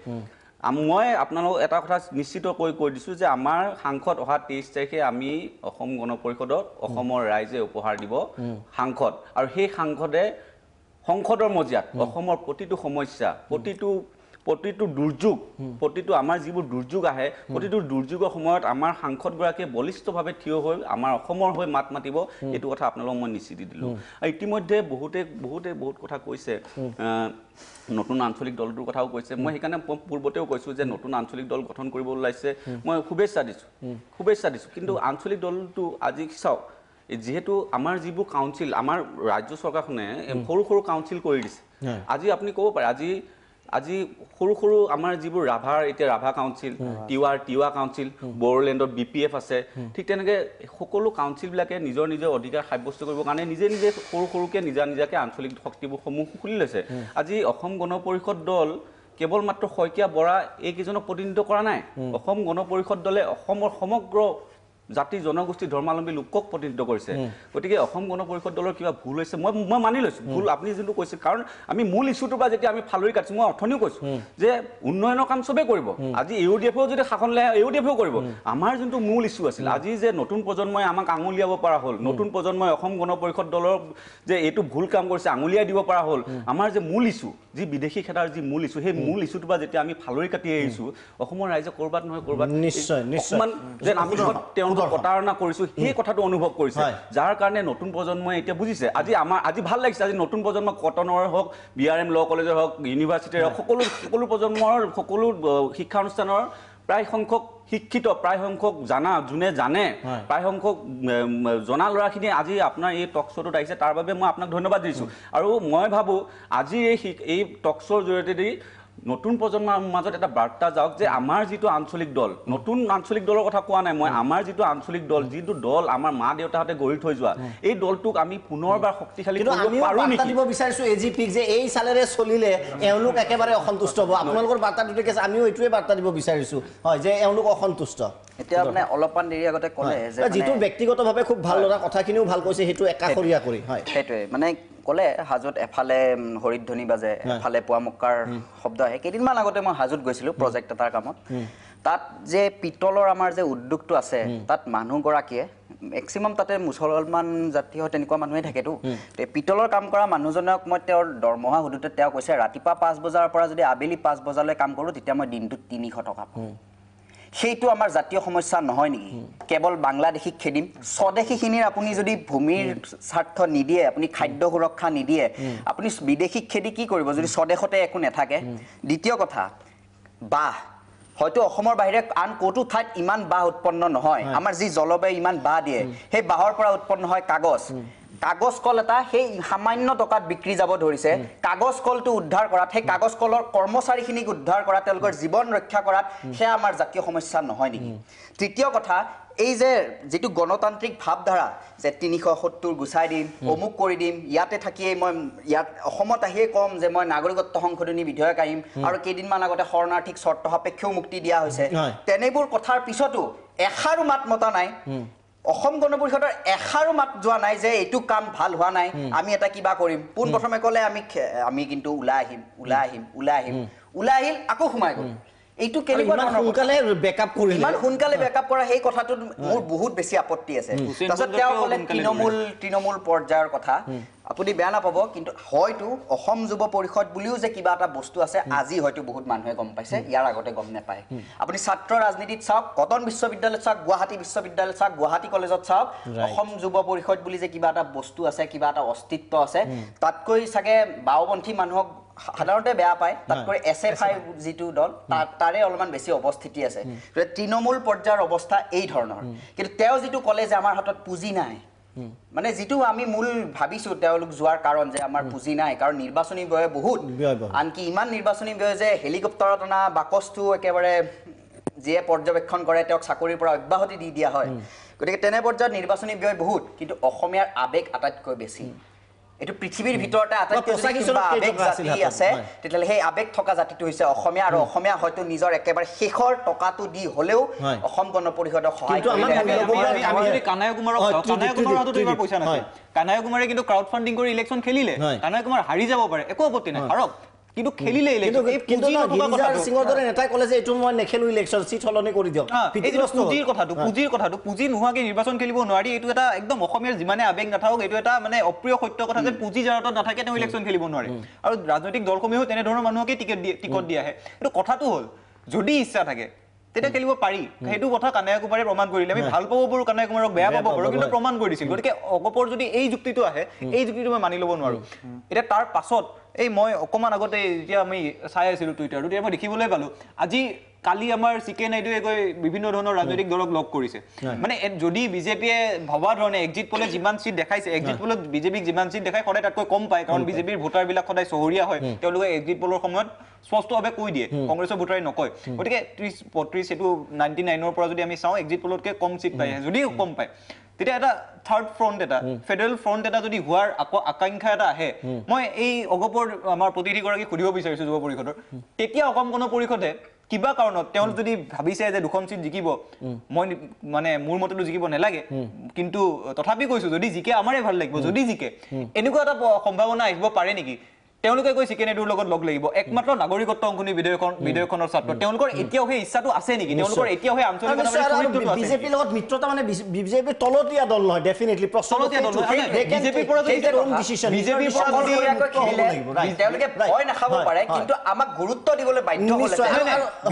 মই আপোনালোক এটা কথা নিশ্চিত কৈ দিছোঁ যে আমাৰ সাংসদ অহা 23 তাৰিখে আমি অসম গণ পৰিষদত অসমৰ ৰাইজে উপহাৰ দিব সাংসদ আৰু সেই সাংসদে সংসদৰ মজিয়াত অসমৰ প্ৰতিটো সমস্যা প্ৰতিটো দুৰ্যোগ প্ৰতিটো আমাৰ যিবোৰ দুৰ্যোগ আহে প্ৰতিটো দুৰ্যোগৰ সময়ত আমাৰ সাংসদগৰাকীয়ে বলিষ্ঠভাৱে থিয় হৈ আমাৰ অসমৰ হৈ মাত মাতিব এইটো কথা আপোনালোকক মই নিশ্চিতি দিলোঁ আৰু ইতিমধ্যে বহুত কথা কৈছে নতুন আঞ্চলিক দলটোৰ কথাও কৈছে মই সেইকাৰণে পূৰ্বতেও কৈছোঁ যে নতুন আঞ্চলিক দল গঠন কৰিব ওলাইছে মই শুভেচ্ছা দিছোঁ কিন্তু আঞ্চলিক দলটো আজি চাওক যিহেতু আমাৰ যিবোৰ কাউন্সিল আমাৰ ৰাজ্য চৰকাৰখনে সৰু কাউন্সিল কৰি দিছে আজি আপুনি ক'ব পাৰে আজি সৰু আমাৰ যিবোৰ এতিয়া ৰাভা কাউন্সিল টিৱা কাউন্সিল বড়োলেণ্ডত BPF আছে ঠিক তেনেকৈ সকলো কাউন্সিলবিলাকে নিজৰ অধিকাৰ সাব্যস্ত কৰিবৰ কাৰণে নিজে সৰুকৈ নিজাকে আঞ্চলিক শক্তিসমূহ খুলি লৈছে আজি অসম গণ পৰিষদ দল কেৱল মাত্ৰ শইকীয়া বৰা এইকেইজনক প্ৰতিনিধিত্ব কৰা নাই অসম গণ পৰিষদ দলে অসমৰ সমগ্ৰ জাতি জনগোষ্ঠী ধৰ্মাৱলম্বী লোকক প্ৰতিনিধিত্ব কৰিছে গতিকে অসম গণ পৰিষদ দলৰ কিবা ভুল হৈছে মই মানি লৈছোঁ ভুল আপুনি যোনটো কৈছে কাৰণ আমি মূল ইছ্যুটোৰ পৰা যেতিয়া আমি ফালৰি কাটিছোঁ মই অথনিও কৈছোঁ যে উন্নয়নৰ কাম চবেই কৰিব আজি ইউডিএফেও যদি শাসন লয় ইউডিএফেও কৰিব আমাৰ যোনটো মূল ইছ্যু আছিল আজি যে নতুন প্ৰজন্মই আমাক আঙুলিয়াব পৰা হ'ল নতুন প্ৰজন্মই অসম গণ পৰিষদ দলৰ যে এইটো ভুল কাম কৰিছে আঙুলিয়াই দিব পৰা হ'ল আমাৰ যে মূল ইছ্যু যি বিদেশী খেদাৰ যি মূল ইছ্যু সেই মূল ইছ্যুটোৰ পৰা যেতিয়া আমি ফালৰি কাটি আহিছোঁ অসমৰ ৰাইজে ক'ৰবাত নহয় ক'ৰবাত নিশ্চয় যেন আমি তেওঁলোকক প্ৰতাৰণা কৰিছোঁ সেই কথাটো অনুভৱ কৰিছে যাৰ কাৰণে নতুন প্ৰজন্মই এতিয়া বুজিছে আজি ভাল লাগিছে আজি নতুন প্ৰজন্ম কটনৰ হওক BRM ল কলেজৰ হওক ইউনিভাৰ্চিটিৰ হওক সকলো প্ৰজন্মৰ সকলো শিক্ষানুষ্ঠানৰ প্ৰায় সংখ্যক শিক্ষিত প্ৰায় সংখ্যক যোনে জানে প্ৰায় সংখ্যক জনা ল'ৰাখিনি আজি আপোনাৰ এই টক শ্ব'টোত আহিছে তাৰ বাবে মই আপোনাক ধন্যবাদ দিছোঁ আৰু মই ভাবোঁ আজি এই টক শ্ব'ৰ জৰিয়তে নতুন প্ৰজন্মৰ মাজত এটা বাৰ্তা যাওক যে আমাৰ যিটো আঞ্চলিক দল নতুন আঞ্চলিক দলৰ কথা কোৱা নাই মই আমাৰ যিটো আঞ্চলিক দল যিটো দল আমাৰ মা দেউতাহঁতে গঢ়ি থৈ যোৱা এই দলটোক আমি পুনৰবাৰ শক্তিশালী কৰিব পাৰোঁ নেকি দিব বিচাৰিছোঁ AGPক যে এই চালেৰে চলিলে এওঁলোক একেবাৰে অসন্তুষ্ট হ'ব আপোনালোকৰ বাৰ্তাটো ঠিক আছে আমিও এইটোৱে বাৰ্তা দিব বিচাৰিছোঁ হয় যে এওঁলোক অসন্তুষ্ট এতিয়া মানে অলপমান দেৰি আগতে ক'লে যে যিটো ব্যক্তিগতভাৱে খুব ভাল লগা কথাখিনিও ভাল কৈছে সেইটো একাষৰীয়া কৰি হয় সেইটোৱে মানে ক'লে হাজোত এফালে হৰিধ্বনি বাজে এফালে পুৱামক্কাৰ শব্দ আহে কেইদিনমান আগতে মই হাজোত গৈছিলোঁ প্ৰজেক্ট এটাৰ কামত তাত যে পিতলৰ আমাৰ যে উদ্যোগটো আছে তাত মানুহগৰাকীয়ে মেক্সিমাম তাতে মুছলমান জাতীয় তেনেকুৱা মানুহে থাকেতো পিতলৰ কাম কৰা মানুহজনক মই তেওঁৰ দৰমহা সুধোতে তেওঁ কৈছে ৰাতিপুৱা 5 বজাৰ পৰা যদি আবেলি 5 বজালৈ কাম কৰোঁ তেতিয়া মই দিনটোত 300 টকা পাওঁ সেইটো আমাৰ জাতীয় সমস্যা নহয় নেকি কেৱল বাংলাদেশীক খেদিম স্বদেশীখিনিৰ আপুনি যদি ভূমিৰ স্বাৰ্থ নিদিয়ে আপুনি খাদ্য সুৰক্ষা নিদিয়ে আপুনি বিদেশীক খেদি কি কৰিব যদি স্বদেশতে একো নাথাকে দ্বিতীয় কথা বাহ হয়তো অসমৰ বাহিৰে আন ক'তো ঠাইত ইমান বাহ উৎপন্ন নহয় আমাৰ যি জলবায়ু ইমান বাহ দিয়ে সেই বাহৰ পৰা উৎপন্ন হয় কাগজ কল এটা সেই সামান্য টকাত বিক্ৰী যাব ধৰিছে কাগজ কলটো উদ্ধাৰ কৰাত সেই কাগজ কলৰ কৰ্মচাৰীখিনিক উদ্ধাৰ কৰা তেওঁলোকৰ জীৱন ৰক্ষা কৰাত সেয়া আমাৰ জাতীয় সমস্যা নহয় নেকি তৃতীয় কথা এই যে যিটো গণতান্ত্ৰিক ভাৱধাৰা যে 370 গুচাই দিম অমুক কৰি দিম ইয়াতে থাকিয়ে মই ইয়াত অসমত আহিয়ে কম যে মই নাগৰিকত্ব সংশোধনী বিধেয়ক আহিম আৰু কেইদিনমান আগতে শৰণাৰ্থীক চৰ্ত সাপেক্ষেও মুক্তি দিয়া হৈছে তেনেবোৰ কথাৰ পিছতো এষাৰো মাত মতা নাই অসম গণ পৰিষদৰ এষাৰো মাত যোৱা নাই যে এইটো কাম ভাল হোৱা নাই আমি এটা কিবা কৰিম পোন প্ৰথমে ক'লে আমি কিন্তু ওলাই আহিল আকৌ সোমাই গ'ল এইটো কেনেকুৱা সোনকালে বেকআপ কৰিলে ইমান সোনকালে বেকআপ কৰা সেই কথাটোত মোৰ বহুত বেছি আপত্তি আছে তাৰপিছত তেওঁ ক'লে তৃণমূল পৰ্যায়ৰ কথা আপুনি বেয়া নাপাব কিন্তু হয়তো অসম যুৱ পৰিষদ বুলিও যে কিবা এটা বস্তু আছে আজি হয়তো বহুত মানুহে গম পাইছে ইয়াৰ আগতে গম নাপায় আপুনি ছাত্ৰ ৰাজনীতিত চাওক কটন বিশ্ববিদ্যালয়ত চাওক গুৱাহাটী বিশ্ববিদ্যালয়ত চাওক গুৱাহাটী কলেজত চাওক অসম যুৱ পৰিষদ বুলি যে কিবা এটা বস্তু আছে কিবা এটা অস্তিত্ব আছে তাতকৈ চাগে বাওপন্থী মানুহক সাধাৰণতে বেয়া পায় তাতকৈ SFI যিটো দল তাৰে অলপমান বেছি অৱস্থিতি আছে তৃণমূল পৰ্যায়ৰ অৱস্থা এই ধৰণৰ কিন্তু তেওঁ যিটো ক'লে যে আমাৰ হাতত পুঁজি নাই মানে যিটো আমি মূল ভাবিছোঁ তেওঁলোক যোৱাৰ কাৰণ যে আমাৰ পুঁজি নাই কাৰণ নিৰ্বাচনী ব্যয় বহুত আনকি ইমান নিৰ্বাচনী ব্যয় যে হেলিকপ্টাৰত অনা বাকচটো একেবাৰে যিয়ে পৰ্যবেক্ষণ কৰে তেওঁক চাকৰিৰ পৰা অব্যাহতি দি দিয়া হয় গতিকে তেনে পৰ্যায়ত নিৰ্বাচনী ব্যয় বহুত কিন্তু অসমীয়াৰ আৱেগ আটাইতকৈ বেছি এটো পৃথিৱীৰ ভিতৰতে আটাইতকৈ আৱেগ জাতি আছে তেতিয়াহ'লে সেই আৱেগ থকা জাতিটো হৈছে অসমীয়া আৰু অসমীয়া হয়তো নিজৰ একেবাৰে শেষৰ টকাটো দি হ'লেও অসম গণ পৰিষদক সহায় কৰি আমি যদি কানাই কুমাৰৰ হাতত এইবাৰ পইচা নাছিল কানাই কুমাৰে কিন্তু ক্ৰাউড ফাণ্ডিং কৰি ইলেকশ্যন খেলিলে কানাই কুমাৰ হাৰি যাব পাৰে একো আপত্তি নাই হাৰক কিন্তু খেলিলে ইলেকশ্যন এই পুঁজি নথকা কথাটো সিংহৰ দৰে নেতাই ক'লে যে এইটো মই নেখেলো ইলেকশ্যন চিট সলনি কৰি দিয়ক পুঁজিৰ কথাটো পুঁজি নোহোৱাকৈ নিৰ্বাচন খেলিব নোৱাৰি এইটো এটা একদম অসমীয়াৰ যিমানে আৱেগ নাথাকক এইটো এটা মানে অপ্ৰিয় সত্য কথা যে পুঁজি যাৰ হাতত নাথাকে তেওঁ ইলেকশ্যন খেলিব নোৱাৰে আৰু ৰাজনৈতিক দলসমূহেও তেনেধৰণৰ মানুহকে টিকট দি আহে কিন্তু কথাটো হ'ল যদি ইচ্ছা থাকে তেতিয়া খেলিব পাৰি সেইটো কথা কানাই কুমাৰে প্ৰমাণ কৰিলে আমি ভাল পাব পাৰোঁ কানাই কুমাৰক বেয়া পাব পাৰোঁ কিন্তু প্ৰমাণ কৰি দিছিল গতিকে অগপৰ যদি এই যুক্তিটো আহে এই যুক্তিটো মই মানি ল'ব নোৱাৰোঁ এতিয়া তাৰ পাছত এই মই অকণমান আগতে যেতিয়া আমি চাই আছিলোঁ টুইটাৰটো তেতিয়া মই দেখিবলৈ পালোঁ আজি কালি আমাৰ চিকে নাইডুৱে গৈ বিভিন্ন ধৰণৰ ৰাজনৈতিক দলক লগ কৰিছে মানে যদি বিজেপিয়ে ভবা ধৰণে এক্সিট পলে যিমান চিট দেখাইছে এক্সিট পলত বিজেপিক যিমান চিট দেখায় সদায় তাতকৈ কম পায় কাৰণ বিজেপিৰ ভোটাৰবিলাক সদায় চহৰীয়া হয় তেওঁলোকে এক্সিট পলৰ সময়ত স্পষ্টভাৱে কৈ দিয়ে কংগ্ৰেছৰ ভোটাৰে নকয় গতিকে 30-32 এইটো 99ৰ পৰা যদি আমি চাওঁ এক্সিট পলতকৈ কম চিট পায় যদিও কম পায় তেতিয়া এটা থাৰ্ড ফ্ৰণ্ট এটা ফেডাৰেল ফ্ৰণ্ট এটা যদি হোৱাৰ আকাংক্ষা এটা আহে মই এই অগপৰ আমাৰ প্ৰতিনিধিগৰাকীক সুধিব বিচাৰিছোঁ যুৱ পৰিষদৰ তেতিয়া অসম গণ পৰিষদে কিবা কাৰণত তেওঁ যদি ভাবিছে যে দুখন চিট জিকিব মই মানে মোৰ মতেতো জিকিব নালাগে কিন্তু তথাপি কৈছোঁ যদি জিকে আমাৰে ভাল লাগিব যদি জিকে এনেকুৱা এটা সম্ভাৱনা আহিব পাৰে নেকি তেওঁলোকে কৈ চিকেন এডুৰ লগত লগ লাগিব একমাত্ৰ নাগৰিকত্ব সংশোধনী বিধেয়কখনৰ ছাত্ৰ তেওঁলোকৰ এতিয়াও সেই ইচ্ছাটো আছে নেকি তেওঁলোকৰ এতিয়াও সেই আঞ্চলিক বিজেপিৰ লগত মিত্ৰতা মানে বিজেপিৰ তলতীয়া দল নহয় ডেফিনেটলি তেওঁলোকে ভয় নাখাব পাৰে কিন্তু আমাক গুৰুত্ব দিবলৈ বাধ্য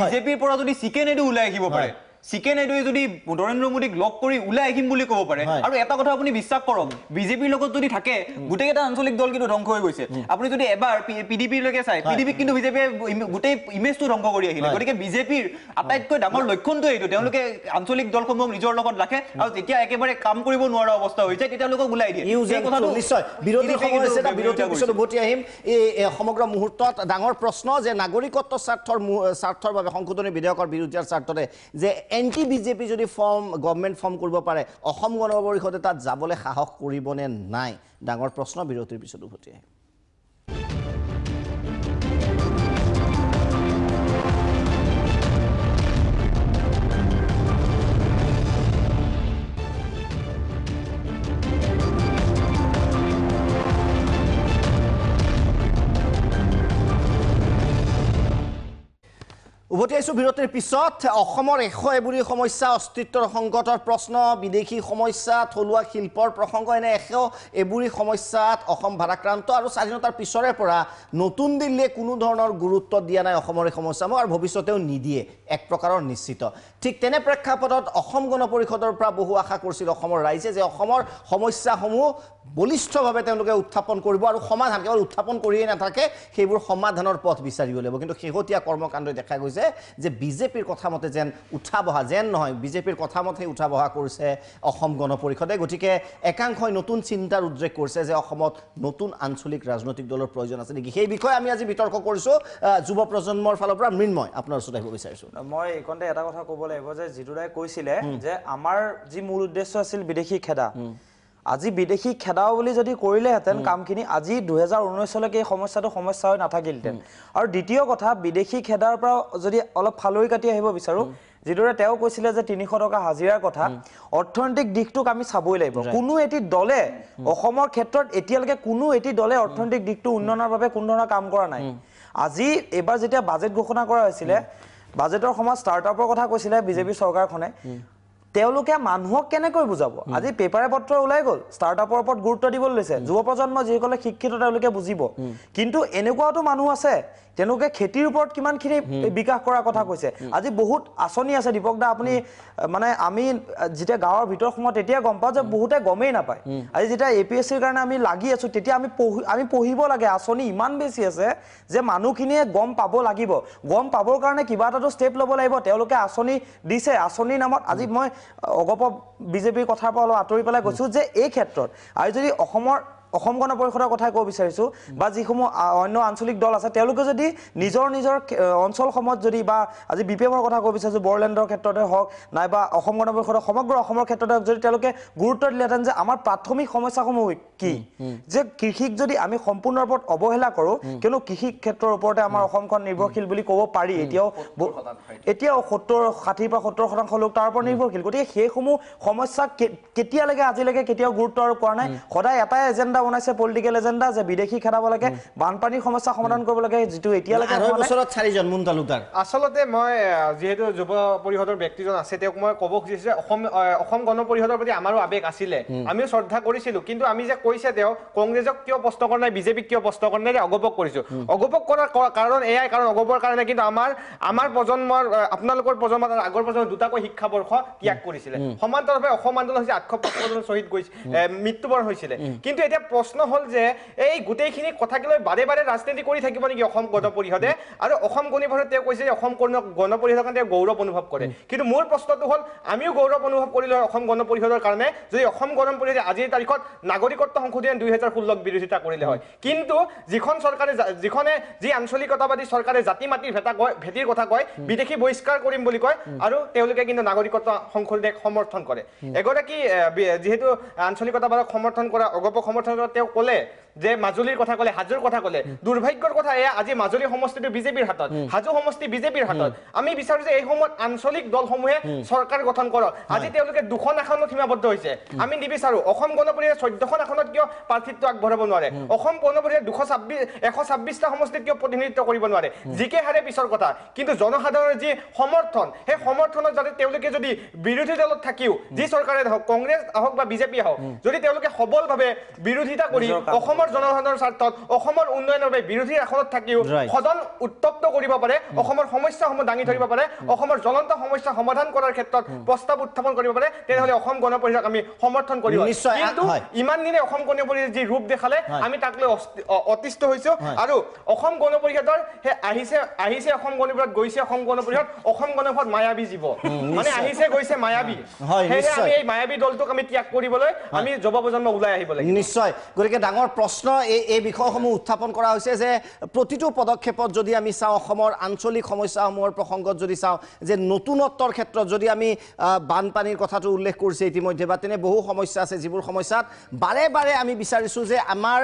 বিজেপিৰ পৰা যদি চিকেন এডু ওলাই আহিব পাৰে চিকেন এডুৱে যদি নৰেন্দ্ৰ মোদীক লগ কৰি ওলাই আহিম বুলি ক'ব পাৰে আৰু এটা কথা আপুনি বিশ্বাস কৰক বিজেপিৰ লগত যদি থাকে গোটেইকেইটা আঞ্চলিক দল কিন্তু ধ্বংস হৈ গৈছে আপুনি যদি এবাৰ পিডিপিলৈকে চাই পিডিপিক কিন্তু বিজেপিয়ে গোটেই ইমেজটো ধ্বংস কৰি আহিলে গতিকে বিজেপিৰ আটাইতকৈ ডাঙৰ লক্ষণটো এইটো তেওঁলোকে আঞ্চলিক দলসমূহক নিজৰ লগত ৰাখে আৰু যেতিয়া একেবাৰে কাম কৰিব নোৱাৰা অৱস্থা হৈ যায় তেতিয়া তেওঁলোকক ওলাই দিয়ে এই কথাটো নিশ্চয় বিৰোধী সমস্যা এটা বিৰোধীৰ পিছত উভতি আহিম এই সমগ্ৰ মুহূৰ্তত ডাঙৰ প্ৰশ্ন যে নাগৰিকত্ব স্বাৰ্থৰ বাবে সংশোধনী বিধেয়কৰ বিৰোধিতাৰ স্বাৰ্থতে যে এণ্টি বিজেপি যদি গভৰ্ণমেণ্ট ফৰ্ম কৰিব পাৰে অসম গণ পৰিষদে তাত যাবলৈ সাহস কৰিবনে নাই ডাঙৰ প্ৰশ্ন বিৰতিৰ পিছত উভতি আহিম উভতি আহিছোঁ বিৰতিৰ পিছত অসমৰ এবুৰি সমস্যা অস্তিত্বৰ সংকটৰ প্ৰশ্ন বিদেশী সমস্যা থলুৱা শিল্পৰ প্ৰসংগ এনে এবুৰি সমস্যাত অসম ভাৰাক্ৰান্ত আৰু স্বাধীনতাৰ পিছৰে পৰা নতুন দিল্লীয়ে কোনো ধৰণৰ গুৰুত্ব দিয়া নাই অসমৰ এই সমস্যাসমূহ আৰু ভৱিষ্যতেও নিদিয়ে এক প্ৰকাৰৰ নিশ্চিত ঠিক তেনে প্ৰেক্ষাপটত অসম গণ পৰিষদৰ পৰা বহু আশা কৰিছিল অসমৰ ৰাইজে যে অসমৰ সমস্যাসমূহ বলিষ্ঠভাৱে তেওঁলোকে উত্থাপন কৰিব আৰু সমাধান কেৱল উত্থাপন কৰিয়েই নাথাকে সেইবোৰ সমাধানৰ পথ বিচাৰিব লাগিব কিন্তু শেহতীয়া কৰ্মকাণ্ডই দেখা গৈছে যে বিজেপিৰ কথা মতে যেন উঠা বহা যেন নহয় বিজেপিৰ কথা মতে উঠা বহা কৰিছে অসম গণ পৰিষদে গতিকে একাংশই নতুন চিন্তাৰ উদ্ৰেক কৰিছে যে অসমত নতুন আঞ্চলিক ৰাজনৈতিক দলৰ প্ৰয়োজন আছে নেকি সেই বিষয়ে আমি আজি বিতৰ্ক কৰিছোঁ যুৱ প্ৰজন্মৰ ফালৰ পৰা মৃন্ময় আপোনাৰ ওচৰত আহিব বিচাৰিছোঁ মই এইকণতে এটা কথা ক'ব লাগিব যে যিটোৰাই কৈছিলে যে আমাৰ যি মূল উদ্দেশ্য আছিল বিদেশী খেদা আজি বিদেশী খেদাও বুলি যদি কৰিলেহেঁতেন কামখিনি আজি 2019লৈকে এই সমস্যাটো সমস্যা হৈ নাথাকিলহেঁতেন আৰু দ্বিতীয় কথা বিদেশী খেদাৰ পৰা যদি অলপ ফালৰি কাটি আহিব বিচাৰোঁ যিদৰে তেওঁ কৈছিলে যে 300 টকা হাজিৰাৰ কথা অৰ্থনৈতিক দিশটোক আমি চাবই লাগিব কোনো এটি দলে অসমৰ ক্ষেত্ৰত এতিয়ালৈকে কোনো এটি দলে অৰ্থনৈতিক দিশটো উন্নয়নৰ বাবে কোনো ধৰণৰ কাম কৰা নাই আজি এবাৰ যেতিয়া বাজেট ঘোষণা কৰা হৈছিলে বাজেটৰ সময়ত ষ্টাৰ্টআপৰ কথা কৈছিলে বিজেপি চৰকাৰখনে তেওঁলোকে মানুহক কেনেকৈ বুজাব আজি পেপাৰে পত্ৰ ওলাই গ'ল ষ্টাৰ্টআপৰ ওপৰত গুৰুত্ব দিবলৈ লৈছে যুৱ প্ৰজন্ম যিসকলে শিক্ষিত তেওঁলোকে বুজিব কিন্তু এনেকুৱাটো মানুহ আছে তেওঁলোকে খেতিৰ ওপৰত কিমানখিনি বিকাশ কৰাৰ কথা কৈছে আজি বহুত আঁচনি আছে দীপক দা আপুনি মানে আমি যেতিয়া গাঁৱৰ ভিতৰ সময়ত তেতিয়া গম পাওঁ যে বহুতে গমেই নাপায় আজি যেতিয়া APSCৰ কাৰণে আমি লাগি আছো তেতিয়া আমি পঢ়িব লাগে আঁচনি ইমান বেছি আছে যে মানুহখিনিয়ে গম পাব লাগিব গম পাবৰ কাৰণে কিবা এটাটো ষ্টেপ ল'ব লাগিব তেওঁলোকে আঁচনি দিছে আঁচনিৰ নামত আজি মই অগপ বিজেপিৰ কথাৰ পৰা অলপ আঁতৰি পেলাই কৈছোঁ যে এই ক্ষেত্ৰত আৰু যদি অসম গণ পৰিষদৰ কথাই ক'ব বিচাৰিছোঁ বা যিসমূহ অন্য আঞ্চলিক দল আছে তেওঁলোকে যদি নিজৰ অঞ্চলসমূহত যদি বা আজি BPMৰ কথা ক'ব বিচাৰিছোঁ বড়োলেণ্ডৰ ক্ষেত্ৰতে হওক নাইবা অসম গণ পৰিষদৰ সমগ্ৰ অসমৰ ক্ষেত্ৰতে হওক যদি তেওঁলোকে গুৰুত্ব দিলেহেঁতেন যে আমাৰ প্ৰাথমিক সমস্যাসমূহ কি যে কৃষিক যদি আমি সম্পূৰ্ণ ৰূপত অৱহেলা কৰোঁ কিয়নো কৃষি ক্ষেত্ৰৰ ওপৰতে আমাৰ অসমখন নিৰ্ভৰশীল বুলি ক'ব পাৰি এতিয়াও 60-70% লোক তাৰ ওপৰত নিৰ্ভৰশীল গতিকে সেইসমূহ সমস্যা কেতিয়ালৈকে আজিলৈকে কেতিয়াও গুৰুত্ব আৰোপ কৰা নাই সদায় এটাই এজেণ্ডা বনাইছে পলিটিকেল এজেণ্ডা যে বিদেশী খেদাব লাগে বানপানীৰ সমস্যা সমাধান কৰিব লাগে যিটো এতিয়ালৈকে আচলতে মই যিহেতু যুৱ পৰিষদৰ ব্যক্তিজন আছে তেওঁক মই ক'ব খুজিছোঁ যে অসম গণ পৰিষদৰ প্ৰতি আমাৰো আৱেগ আছিলে আমিও শ্ৰদ্ধা কৰিছিলোঁ কিন্তু আমি যে কৈছে তেওঁ কংগ্ৰেছক কিয় প্ৰশ্ন কৰা নাই বিজেপিক কিয় প্ৰশ্ন কৰা নাই অগপক কৰিছোঁ অগপক কৰাৰ কাৰণ এয়াই কাৰণ অগপৰ কাৰণে কিন্তু আমাৰ প্ৰজন্মৰ আপোনালোকৰ প্ৰজন্মৰ আগৰ প্ৰজন্মৰ দুটাকৈ শিক্ষাবৰ্ষ ত্যাগ কৰিছিলে সমান্তৰালভাৱে অসম আন্দোলন হৈছে 855 শ্বহীদ গৈছে মৃত্যুবৰণ হৈছিলে কিন্তু এতিয়া প্ৰশ্ন হ'ল যে এই গোটেইখিনি কথাক লৈ বাৰে বাৰে ৰাজনীতি কৰি থাকিব নেকি অসম গণ পৰিষদে আৰু অসম গণ পৰিষদে তেওঁ কৈছে যে অসম গণ পৰিষদৰ কাৰণে তেওঁ গৌৰৱ অনুভৱ কৰে কিন্তু মোৰ প্ৰশ্নটো হ'ল আমিও গৌৰৱ অনুভৱ কৰিলো অসম গণ পৰিষদৰ কাৰণে যদি অসম গণ পৰিষদে আজিৰ তাৰিখত নাগৰিকত্ব সংশোধনী 2016ক বিৰোধিতা কৰিলে হয় কিন্তু যিখনে যি আঞ্চলিকতাবাদী চৰকাৰে জাতি মাটিৰ ভেটিৰ কথা কয় বিদেশী বহিষ্কাৰ কৰিম বুলি কয় আৰু তেওঁলোকে কিন্তু নাগৰিকত্ব সংশোধনীক সমৰ্থন কৰে এগৰাকী যেহেতু আঞ্চলিকতাবাদক সমৰ্থন কৰা অগপ সমৰ্থন কৰা তেওঁ ক'লে যে মাজুলীৰ কথা ক'লে হাজোৰ কথা ক'লে দুৰ্ভাগ্যৰ কথা এয়া আজি মাজুলী সমষ্টিটো বিজেপিৰ হাতত হাজো সমষ্টি বিজেপিৰ হাতত আমি বিচাৰো যে এই সময়ত আঞ্চলিক দলসমূহে চৰকাৰ গঠন কৰক আজি তেওঁলোকে 2খন আসনত সীমাবদ্ধ হৈছে আমি নিবিচাৰো অসম গণ পৰিষদে 14খন আসনত কিয় প্ৰাৰ্থিত্ব আগবঢ়াব নোৱাৰে অসম গণ পৰিষদে 126টা সমষ্টিত কিয় প্ৰতিনিধিত্ব কৰিব নোৱাৰে জিকে হাৰে পিছৰ কথা কিন্তু জনসাধাৰণৰ যি সমৰ্থন সেই সমৰ্থনত যাতে তেওঁলোকে যদি বিৰোধী দলত থাকিও যি চৰকাৰে হওক কংগ্ৰেছ হওক বা বিজেপি হওক যদি তেওঁলোকে সবলভাৱে বিৰোধিতা কৰি অসমৰ জনসাধাৰণৰ স্বাৰ্থত অসমৰ উন্নয়নৰ বাবে বিৰোধী আসনত থাকিও সদন উত্তপ্ত কৰিব পাৰে অসমৰ সমস্যাসমূহ দাঙি ধৰিব পাৰে অসমৰ জ্বলন্ত সমস্যা সমাধান কৰাৰ ক্ষেত্ৰত প্ৰস্তাৱ উত্থাপন কৰিব পাৰে তেনেহ'লে অসম গণ পৰিষদক আমি সমৰ্থন কৰিম কিন্তু ইমান দিনে অসম গণ পৰিষদে যি ৰূপ দেখালে আমি তাক লৈ অতিষ্ঠ হৈছো আৰু অসম গণ পৰিষদৰ আহিছে অসম গণ পৰিষদ গৈছে অসম গণ পৰিষদ অসম গণ পৰিষদ মায়াবী জীৱ মানে আহিছে গৈছে মায়াবী সেয়ে আমি এই মায়াবী দলটোক আমি ত্যাগ কৰিবলৈ আমি যুৱ প্ৰজন্ম ওলাই আহিব লাগিব নিশ্চয় গতিকে ডাঙৰ প্ৰশ্ন এই বিষয়সমূহ উত্থাপন কৰা হৈছে যে প্ৰতিটো পদক্ষেপত যদি আমি চাওঁ অসমৰ আঞ্চলিক সমস্যাসমূহৰ প্ৰসংগত যদি চাওঁ যে নতুনত্বৰ ক্ষেত্ৰত যদি আমি বানপানীৰ কথাটো উল্লেখ কৰিছে ইতিমধ্যে বা তেনে বহু সমস্যা আছে যিবোৰ সমস্যাত বাৰে বাৰে আমি বিচাৰিছোঁ যে আমাৰ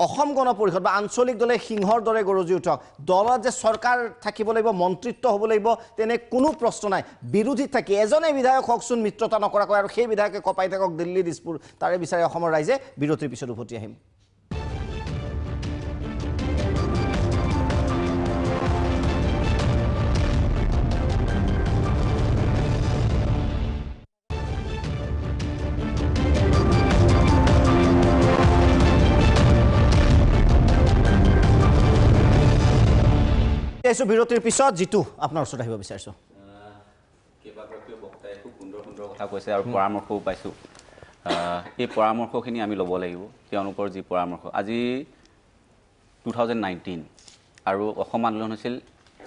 অসম গণ পৰিষদ বা আঞ্চলিক দলে সিংহৰ দৰে গৰজি উঠক দলত যে চৰকাৰ থাকিব লাগিব মন্ত্ৰিত্ব হ'ব লাগিব তেনে কোনো প্ৰশ্ন নাই বিৰোধীত থাকি এজনে বিধায়ক হওকচোন মিত্ৰতা নকৰাকৈ আৰু সেই বিধায়কে কপাই থাকক দিল্লী দিছপুৰ তাৰে বিচাৰি অসমৰ ৰাইজে বিৰতিৰ পিছত উভতি আহিম বিৰতিৰ পিছত যিটো আপোনাৰ ওচৰত আহিব বিচাৰিছোঁ কেইবাগৰাকীও বক্তাই খুব সুন্দৰ কথা কৈছে আৰু পৰামৰ্শও পাইছোঁ এই পৰামৰ্শখিনি আমি ল'ব লাগিব তেওঁলোকৰ যি পৰামৰ্শ আজি 2019 আৰু অসম আন্দোলন হৈছিল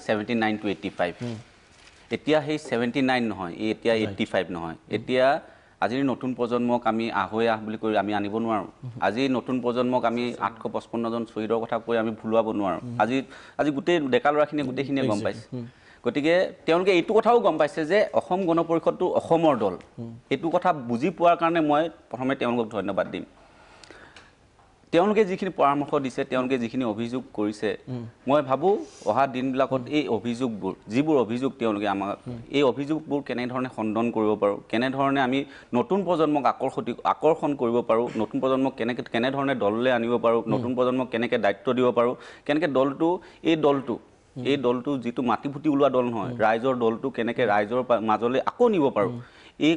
79 to 85 এতিয়া সেই 79 নহয় এতিয়া 85 নহয় এতিয়া আজিৰ নতুন প্ৰজন্মক আমি আহৈ বুলি কৈ আমি আনিব নোৱাৰোঁ আজি নতুন প্ৰজন্মক আমি 855 জন শ্বহীদৰ কথা কৈ আমি ভুলুৱাব নোৱাৰোঁ আজি গোটেই ডেকা ল'ৰাখিনিয়ে গোটেইখিনিয়ে গম পাইছে গতিকে তেওঁলোকে এইটো কথাও গম পাইছে যে অসম গণ পৰিষদটো অসমৰ দল এইটো কথা বুজি পোৱাৰ কাৰণে মই প্ৰথমে তেওঁলোকক ধন্যবাদ দিম তেওঁলোকে যিখিনি পৰামৰ্শ দিছে তেওঁলোকে যিখিনি অভিযোগ কৰিছে মই ভাবোঁ অহা দিনবিলাকত এই অভিযোগবোৰ যিবোৰ অভিযোগ তেওঁলোকে আমাক এই অভিযোগবোৰ কেনেধৰণে খণ্ডন কৰিব পাৰোঁ কেনেধৰণে আমি নতুন প্ৰজন্মক আকৰ্ষণ কৰিব পাৰোঁ নতুন প্ৰজন্মক কেনেধৰণে দললৈ আনিব পাৰোঁ নতুন প্ৰজন্মক কেনেকৈ দায়িত্ব দিব পাৰোঁ কেনেকৈ এই দলটো যিটো মাটি ফুটি ওলোৱা দল নহয় ৰাইজৰ দলটো কেনেকৈ ৰাইজৰ মাজলৈ আকৌ নিব পাৰোঁ এই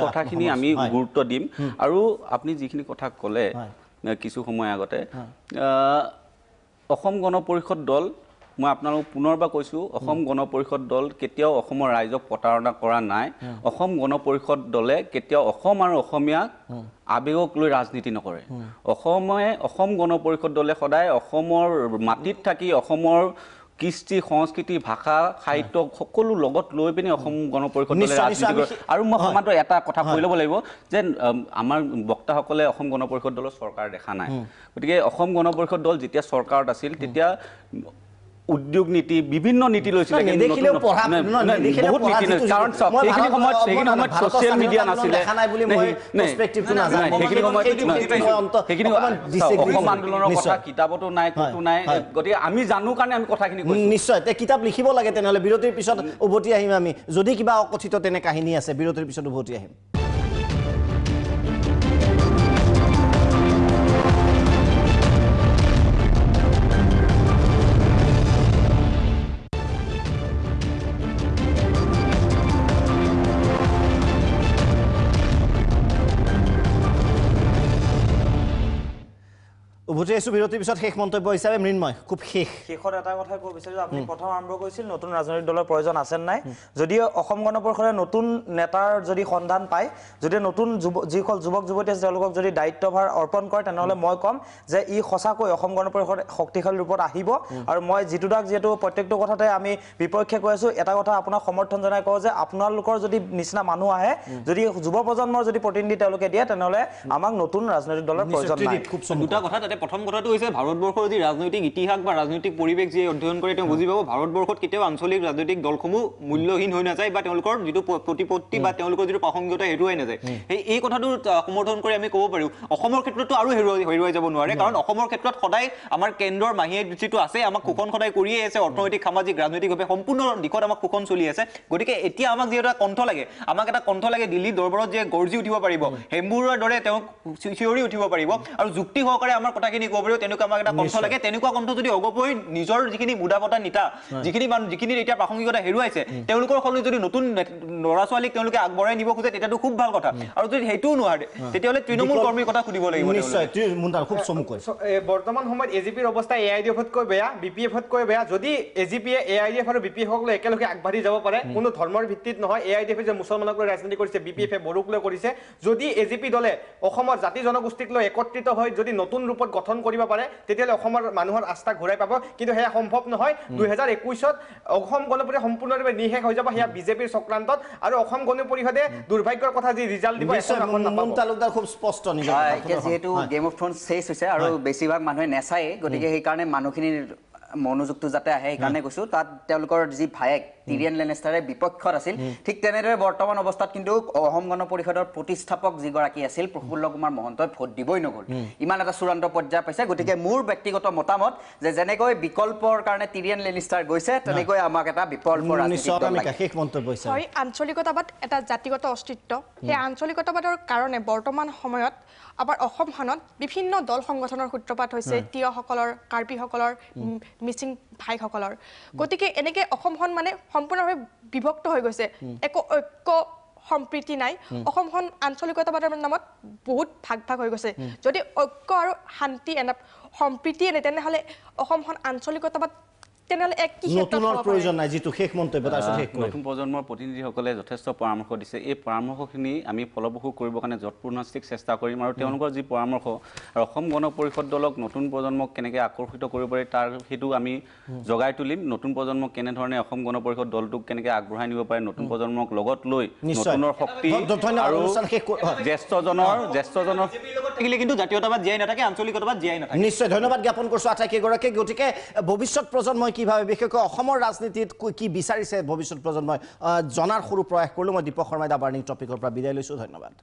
কথাখিনি আমি গুৰুত্ব দিম আৰু আপুনি যিখিনি কথা ক'লে কিছু সময় আগতে অসম গণ পৰিষদ দল মই আপোনালোকক পুনৰবাৰ কৈছোঁ অসম গণ পৰিষদ দল কেতিয়াও অসমৰ ৰাইজক প্ৰতাৰণা কৰা নাই অসম গণ পৰিষদ দলে কেতিয়াও অসম আৰু অসমীয়াক আবেগক লৈ ৰাজনীতি নকৰে অসম গণ পৰিষদ দলে সদায় অসমৰ মাটিত থাকি অসমৰ কৃষ্টি সংস্কৃতি ভাষা সাহিত্য সকলো লগত লৈ পিনে অসম গণ পৰিষদ দলে ৰাজনীতি কৰে আৰু মই সমান্তৰাল এটা কথা কৈ ল'ব লাগিব যে আমাৰ বক্তাসকলে অসম গণ পৰিষদ দলৰ চৰকাৰ দেখা নাই গতিকে অসম গণ পৰিষদ দল যেতিয়া চৰকাৰত আছিল তেতিয়া উদ্যোগ নীতি বিভিন্ন নীতি লৈছিলে বহুত নীতি কাৰণ সেইখিনি সময়ত ছ'চিয়েল মিডিয়া নাছিলে অসম আন্দোলনৰ কথা কিতাপতো নাই ক'তো নাই গতিকে আমি জানো কাৰণে আমি কথাখিনি নিশ্চয় কিতাপ লিখিব লাগে তেনেহ'লে বিৰতিৰ পিছত উভতি আহিম আমি যদি কিবা অকথিত তেনে কাহিনী আছে বিৰতিৰ পিছত উভতি আহিম উভতি আহিছোঁ বিৰতিৰ পিছত শেষ মন্তব্য হিচাপে মৃন্ময় খুব শেষত এটা কথা ক'ব বিচাৰিছোঁ আপুনি প্ৰথম আৰম্ভ কৰিছিল নতুন ৰাজনৈতিক দলৰ প্ৰয়োজন আছে নাই যদি অসম গণ পৰিষদে নতুন নেতাৰ যদি সন্ধান পায় যদি নতুন যিসকল যুৱক যুৱতী আছে তেওঁলোকক যদি দায়িত্বভাৰ অৰ্পণ কৰে তেনেহ'লে মই ক'ম যে ই সঁচাকৈ অসম গণ পৰিষদ শক্তিশালী ৰূপত আহিব আৰু মই যিহেতু প্ৰত্যেকটো কথাতে আমি বিপক্ষে কৈ আছোঁ এটা কথা আপোনাক সমৰ্থন জনাই কওঁ যে আপোনালোকৰ যদি নিচিনা মানুহ আহে যদি যুৱ প্ৰজন্মৰ যদি প্ৰতিনিধি তেওঁলোকে দিয়ে তেনেহ'লে আমাক নতুন ৰাজনৈতিক দলৰ প্ৰয়োজন নাই দুটা কথা তাতে প্ৰথম কথাটো হৈছে ভাৰতবৰ্ষৰ যি ৰাজনৈতিক ইতিহাস বা ৰাজনৈতিক পৰিৱেশ যি অধ্যয়ন কৰে তেওঁ বুজি পাব ভাৰতবৰ্ষত কেতিয়াও আঞ্চলিক ৰাজনৈতিক দলসমূহ মূল্যহীন হৈ নাযায় বা তেওঁলোকৰ যিটো প্ৰতিপত্তি বা তেওঁলোকৰ যিটো প্ৰাসংগিকতা হেৰুৱাই নাযায় এই কথাটো সমৰ্থন কৰি আমি ক'ব পাৰোঁ অসমৰ ক্ষেত্ৰতো আৰু হেৰুৱাই যাব নোৱাৰে কাৰণ অসমৰ ক্ষেত্ৰত সদায় আমাৰ কেন্দ্ৰৰ মাহিয়ে যিটো আছে আমাক শোষণ সদায় কৰিয়ে আছে অৰ্থনৈতিক সামাজিক ৰাজনৈতিকভাৱে সম্পূৰ্ণ দিশত আমাক শোষণ চলি আছে গতিকে এতিয়া আমাক যিহেতু এটা কণ্ঠ লাগে দিল্লী দৰবাৰত যে গৰ্জি উঠিব পাৰিব হেমবুৰৰ দৰে তেওঁক চিঞৰি উঠিব পাৰিব আৰু যুক্তি সহকাৰে আমাৰ কথাখিনি ক'ব পাৰিব তেনেকুৱা আমাক এটা কণ্ঠ লাগে তেনেকুৱা কণ্ঠ যদি অগপৰি নিজৰ যিখিনি মুদাপতা নেতা যিখিনি এতিয়া প্ৰাসংগিকতা হেৰুৱাইছে তেওঁলোকৰ সলনি যদি নতুন ল'ৰা ছোৱালীক তেওঁলোকে আগবঢ়াই নিব খোজে তেতিয়াতো খুব ভাল কথা আৰু যদি সেইটোও নোৱাৰে তেতিয়াহ'লে তৃণমূল কৰ্মীৰ কথা সুধিব লাগিব বৰ্তমান সময়ত এজিপিৰ অৱস্থা AIDF-তকৈ বেয়া BPF-তকৈ বেয়া যদি এজিপিয়ে AIDF আৰু BPF-ক লৈ একেলগে আগবাঢ়ি যাব পাৰে কোনো ধৰ্মৰ ভিত্তিত নহয় AIDF-এ যে মুছলমানক লৈ ৰাজনীতি কৰিছে BPF-এ বড়োক লৈ কৰিছে যদি এজিপি দলে অসমৰ জাতি জনগোষ্ঠীক লৈ একত্ৰিত হৈ যদি নতুন ৰূপত গঠন কৰিব পাৰে তেতিয়াহ'লে অসমৰ মানুহৰ আস্থা ঘূৰাই পাব কিন্তু সেয়া সম্ভৱ নহয় 2021ত অসম গণ পৰিষদ সম্পূৰ্ণৰূপে নিঃশেষ হৈ যাব সেয়া বিজেপিৰ চক্ৰান্তত আৰু অসম গণ পৰিষদে দুৰ্ভাগ্যৰ কথা যি ৰিজাল্ট দিব খুব স্পষ্ট যিহেতু গেম অফ থ্ৰ'নছ শেষ হৈছে আৰু বেছিভাগ মানুহে নেচায়ে গতিকে সেইকাৰণে মানুহখিনিৰ মনোযোগটো যাতে আহে সেইকাৰণে কৈছোঁ তাত তেওঁলোকৰ যি ভায়েক টিৰিয়ান লেনেষ্টাৰে বিপক্ষত আছিল ঠিক তেনেদৰে বৰ্তমান অৱস্থাত কিন্তু অসম গণ পৰিষদৰ প্ৰতিষ্ঠাপক যিগৰাকী আছিল প্ৰফুল্ল কুমাৰ মহন্তই ভোট দিবই নগ'ল ইমান এটা চূড়ান্ত পৰ্যায় পাইছে গতিকে মোৰ ব্যক্তিগত মতামত যে যেনেকৈ বিকল্পৰ কাৰণে টিৰিয়ান লেনিষ্টাৰ গৈছে তেনেকৈ আমাক এটা বিকল্প হয় আঞ্চলিকতাবাদ এটা জাতিগত অস্তিত্ব সেই আঞ্চলিকতাবাদৰ কাৰণে বৰ্তমান সময়ত আমাৰ অসমখনত বিভিন্ন দল সংগঠনৰ সূত্ৰপাত হৈছে তিৱাসকলৰ কাৰ্বিসকলৰ মিচিং ভাইসকলৰ গতিকে এনেকৈ অসমখন মানে সম্পূৰ্ণভাৱে বিভক্ত হৈ গৈছে একো ঐক্য সম্প্ৰীতি নাই অসমখন আঞ্চলিকতাবাদৰ নামত বহুত ভাগ হৈ গৈছে যদি ঐক্য আৰু শান্তি সম্প্ৰীতি এনে তেনেহ'লে অসমখন আঞ্চলিকতাবাদ তেনেহ'লে এক কি নতুনৰ প্ৰয়োজন নাই যিটো শেষ মন্তব্য নতুন প্ৰজন্মৰ প্ৰতিনিধিসকলে যথেষ্ট পৰামৰ্শ দিছে এই পৰামৰ্শখিনি আমি ফলপ্ৰসূ কৰিবৰ কাৰণে যৎপূৰ্ণাস্তিক চেষ্টা কৰিম আৰু তেওঁলোকৰ যি পৰামৰ্শ আৰু অসম গণ পৰিষদ দলক নতুন প্ৰজন্মক কেনেকৈ আকৰ্ষিত কৰিব পাৰি তাৰ সেইটো আমি জগাই তুলিম নতুন প্ৰজন্মক কেনেধৰণে অসম গণ পৰিষদ দলটোক কেনেকৈ আগবঢ়াই নিব পাৰে নতুন প্ৰজন্মক লগত লৈ নতুনৰ শক্তি আৰু জ্যেষ্ঠজনৰ থাকিলে কিন্তু জাতীয়তাবাদ জীয়াই নাথাকে আঞ্চলিকতাবাদ জীয়াই নাথাকে নিশ্চয় ধন্যবাদ জ্ঞাপন কৰিছোঁ আটাইকেইগৰাকীক গতিকে ভৱিষ্যত প্ৰজন্মই কিভাৱে বিশেষকৈ অসমৰ ৰাজনীতিত কি বিচাৰিছে ভৱিষ্যত প্ৰজন্মই জনাৰ সৰু প্ৰয়াস কৰিলোঁ মই দীপক শৰ্মাই দা বাৰ্ণিং টপিকৰ পৰা বিদায় লৈছোঁ ধন্যবাদ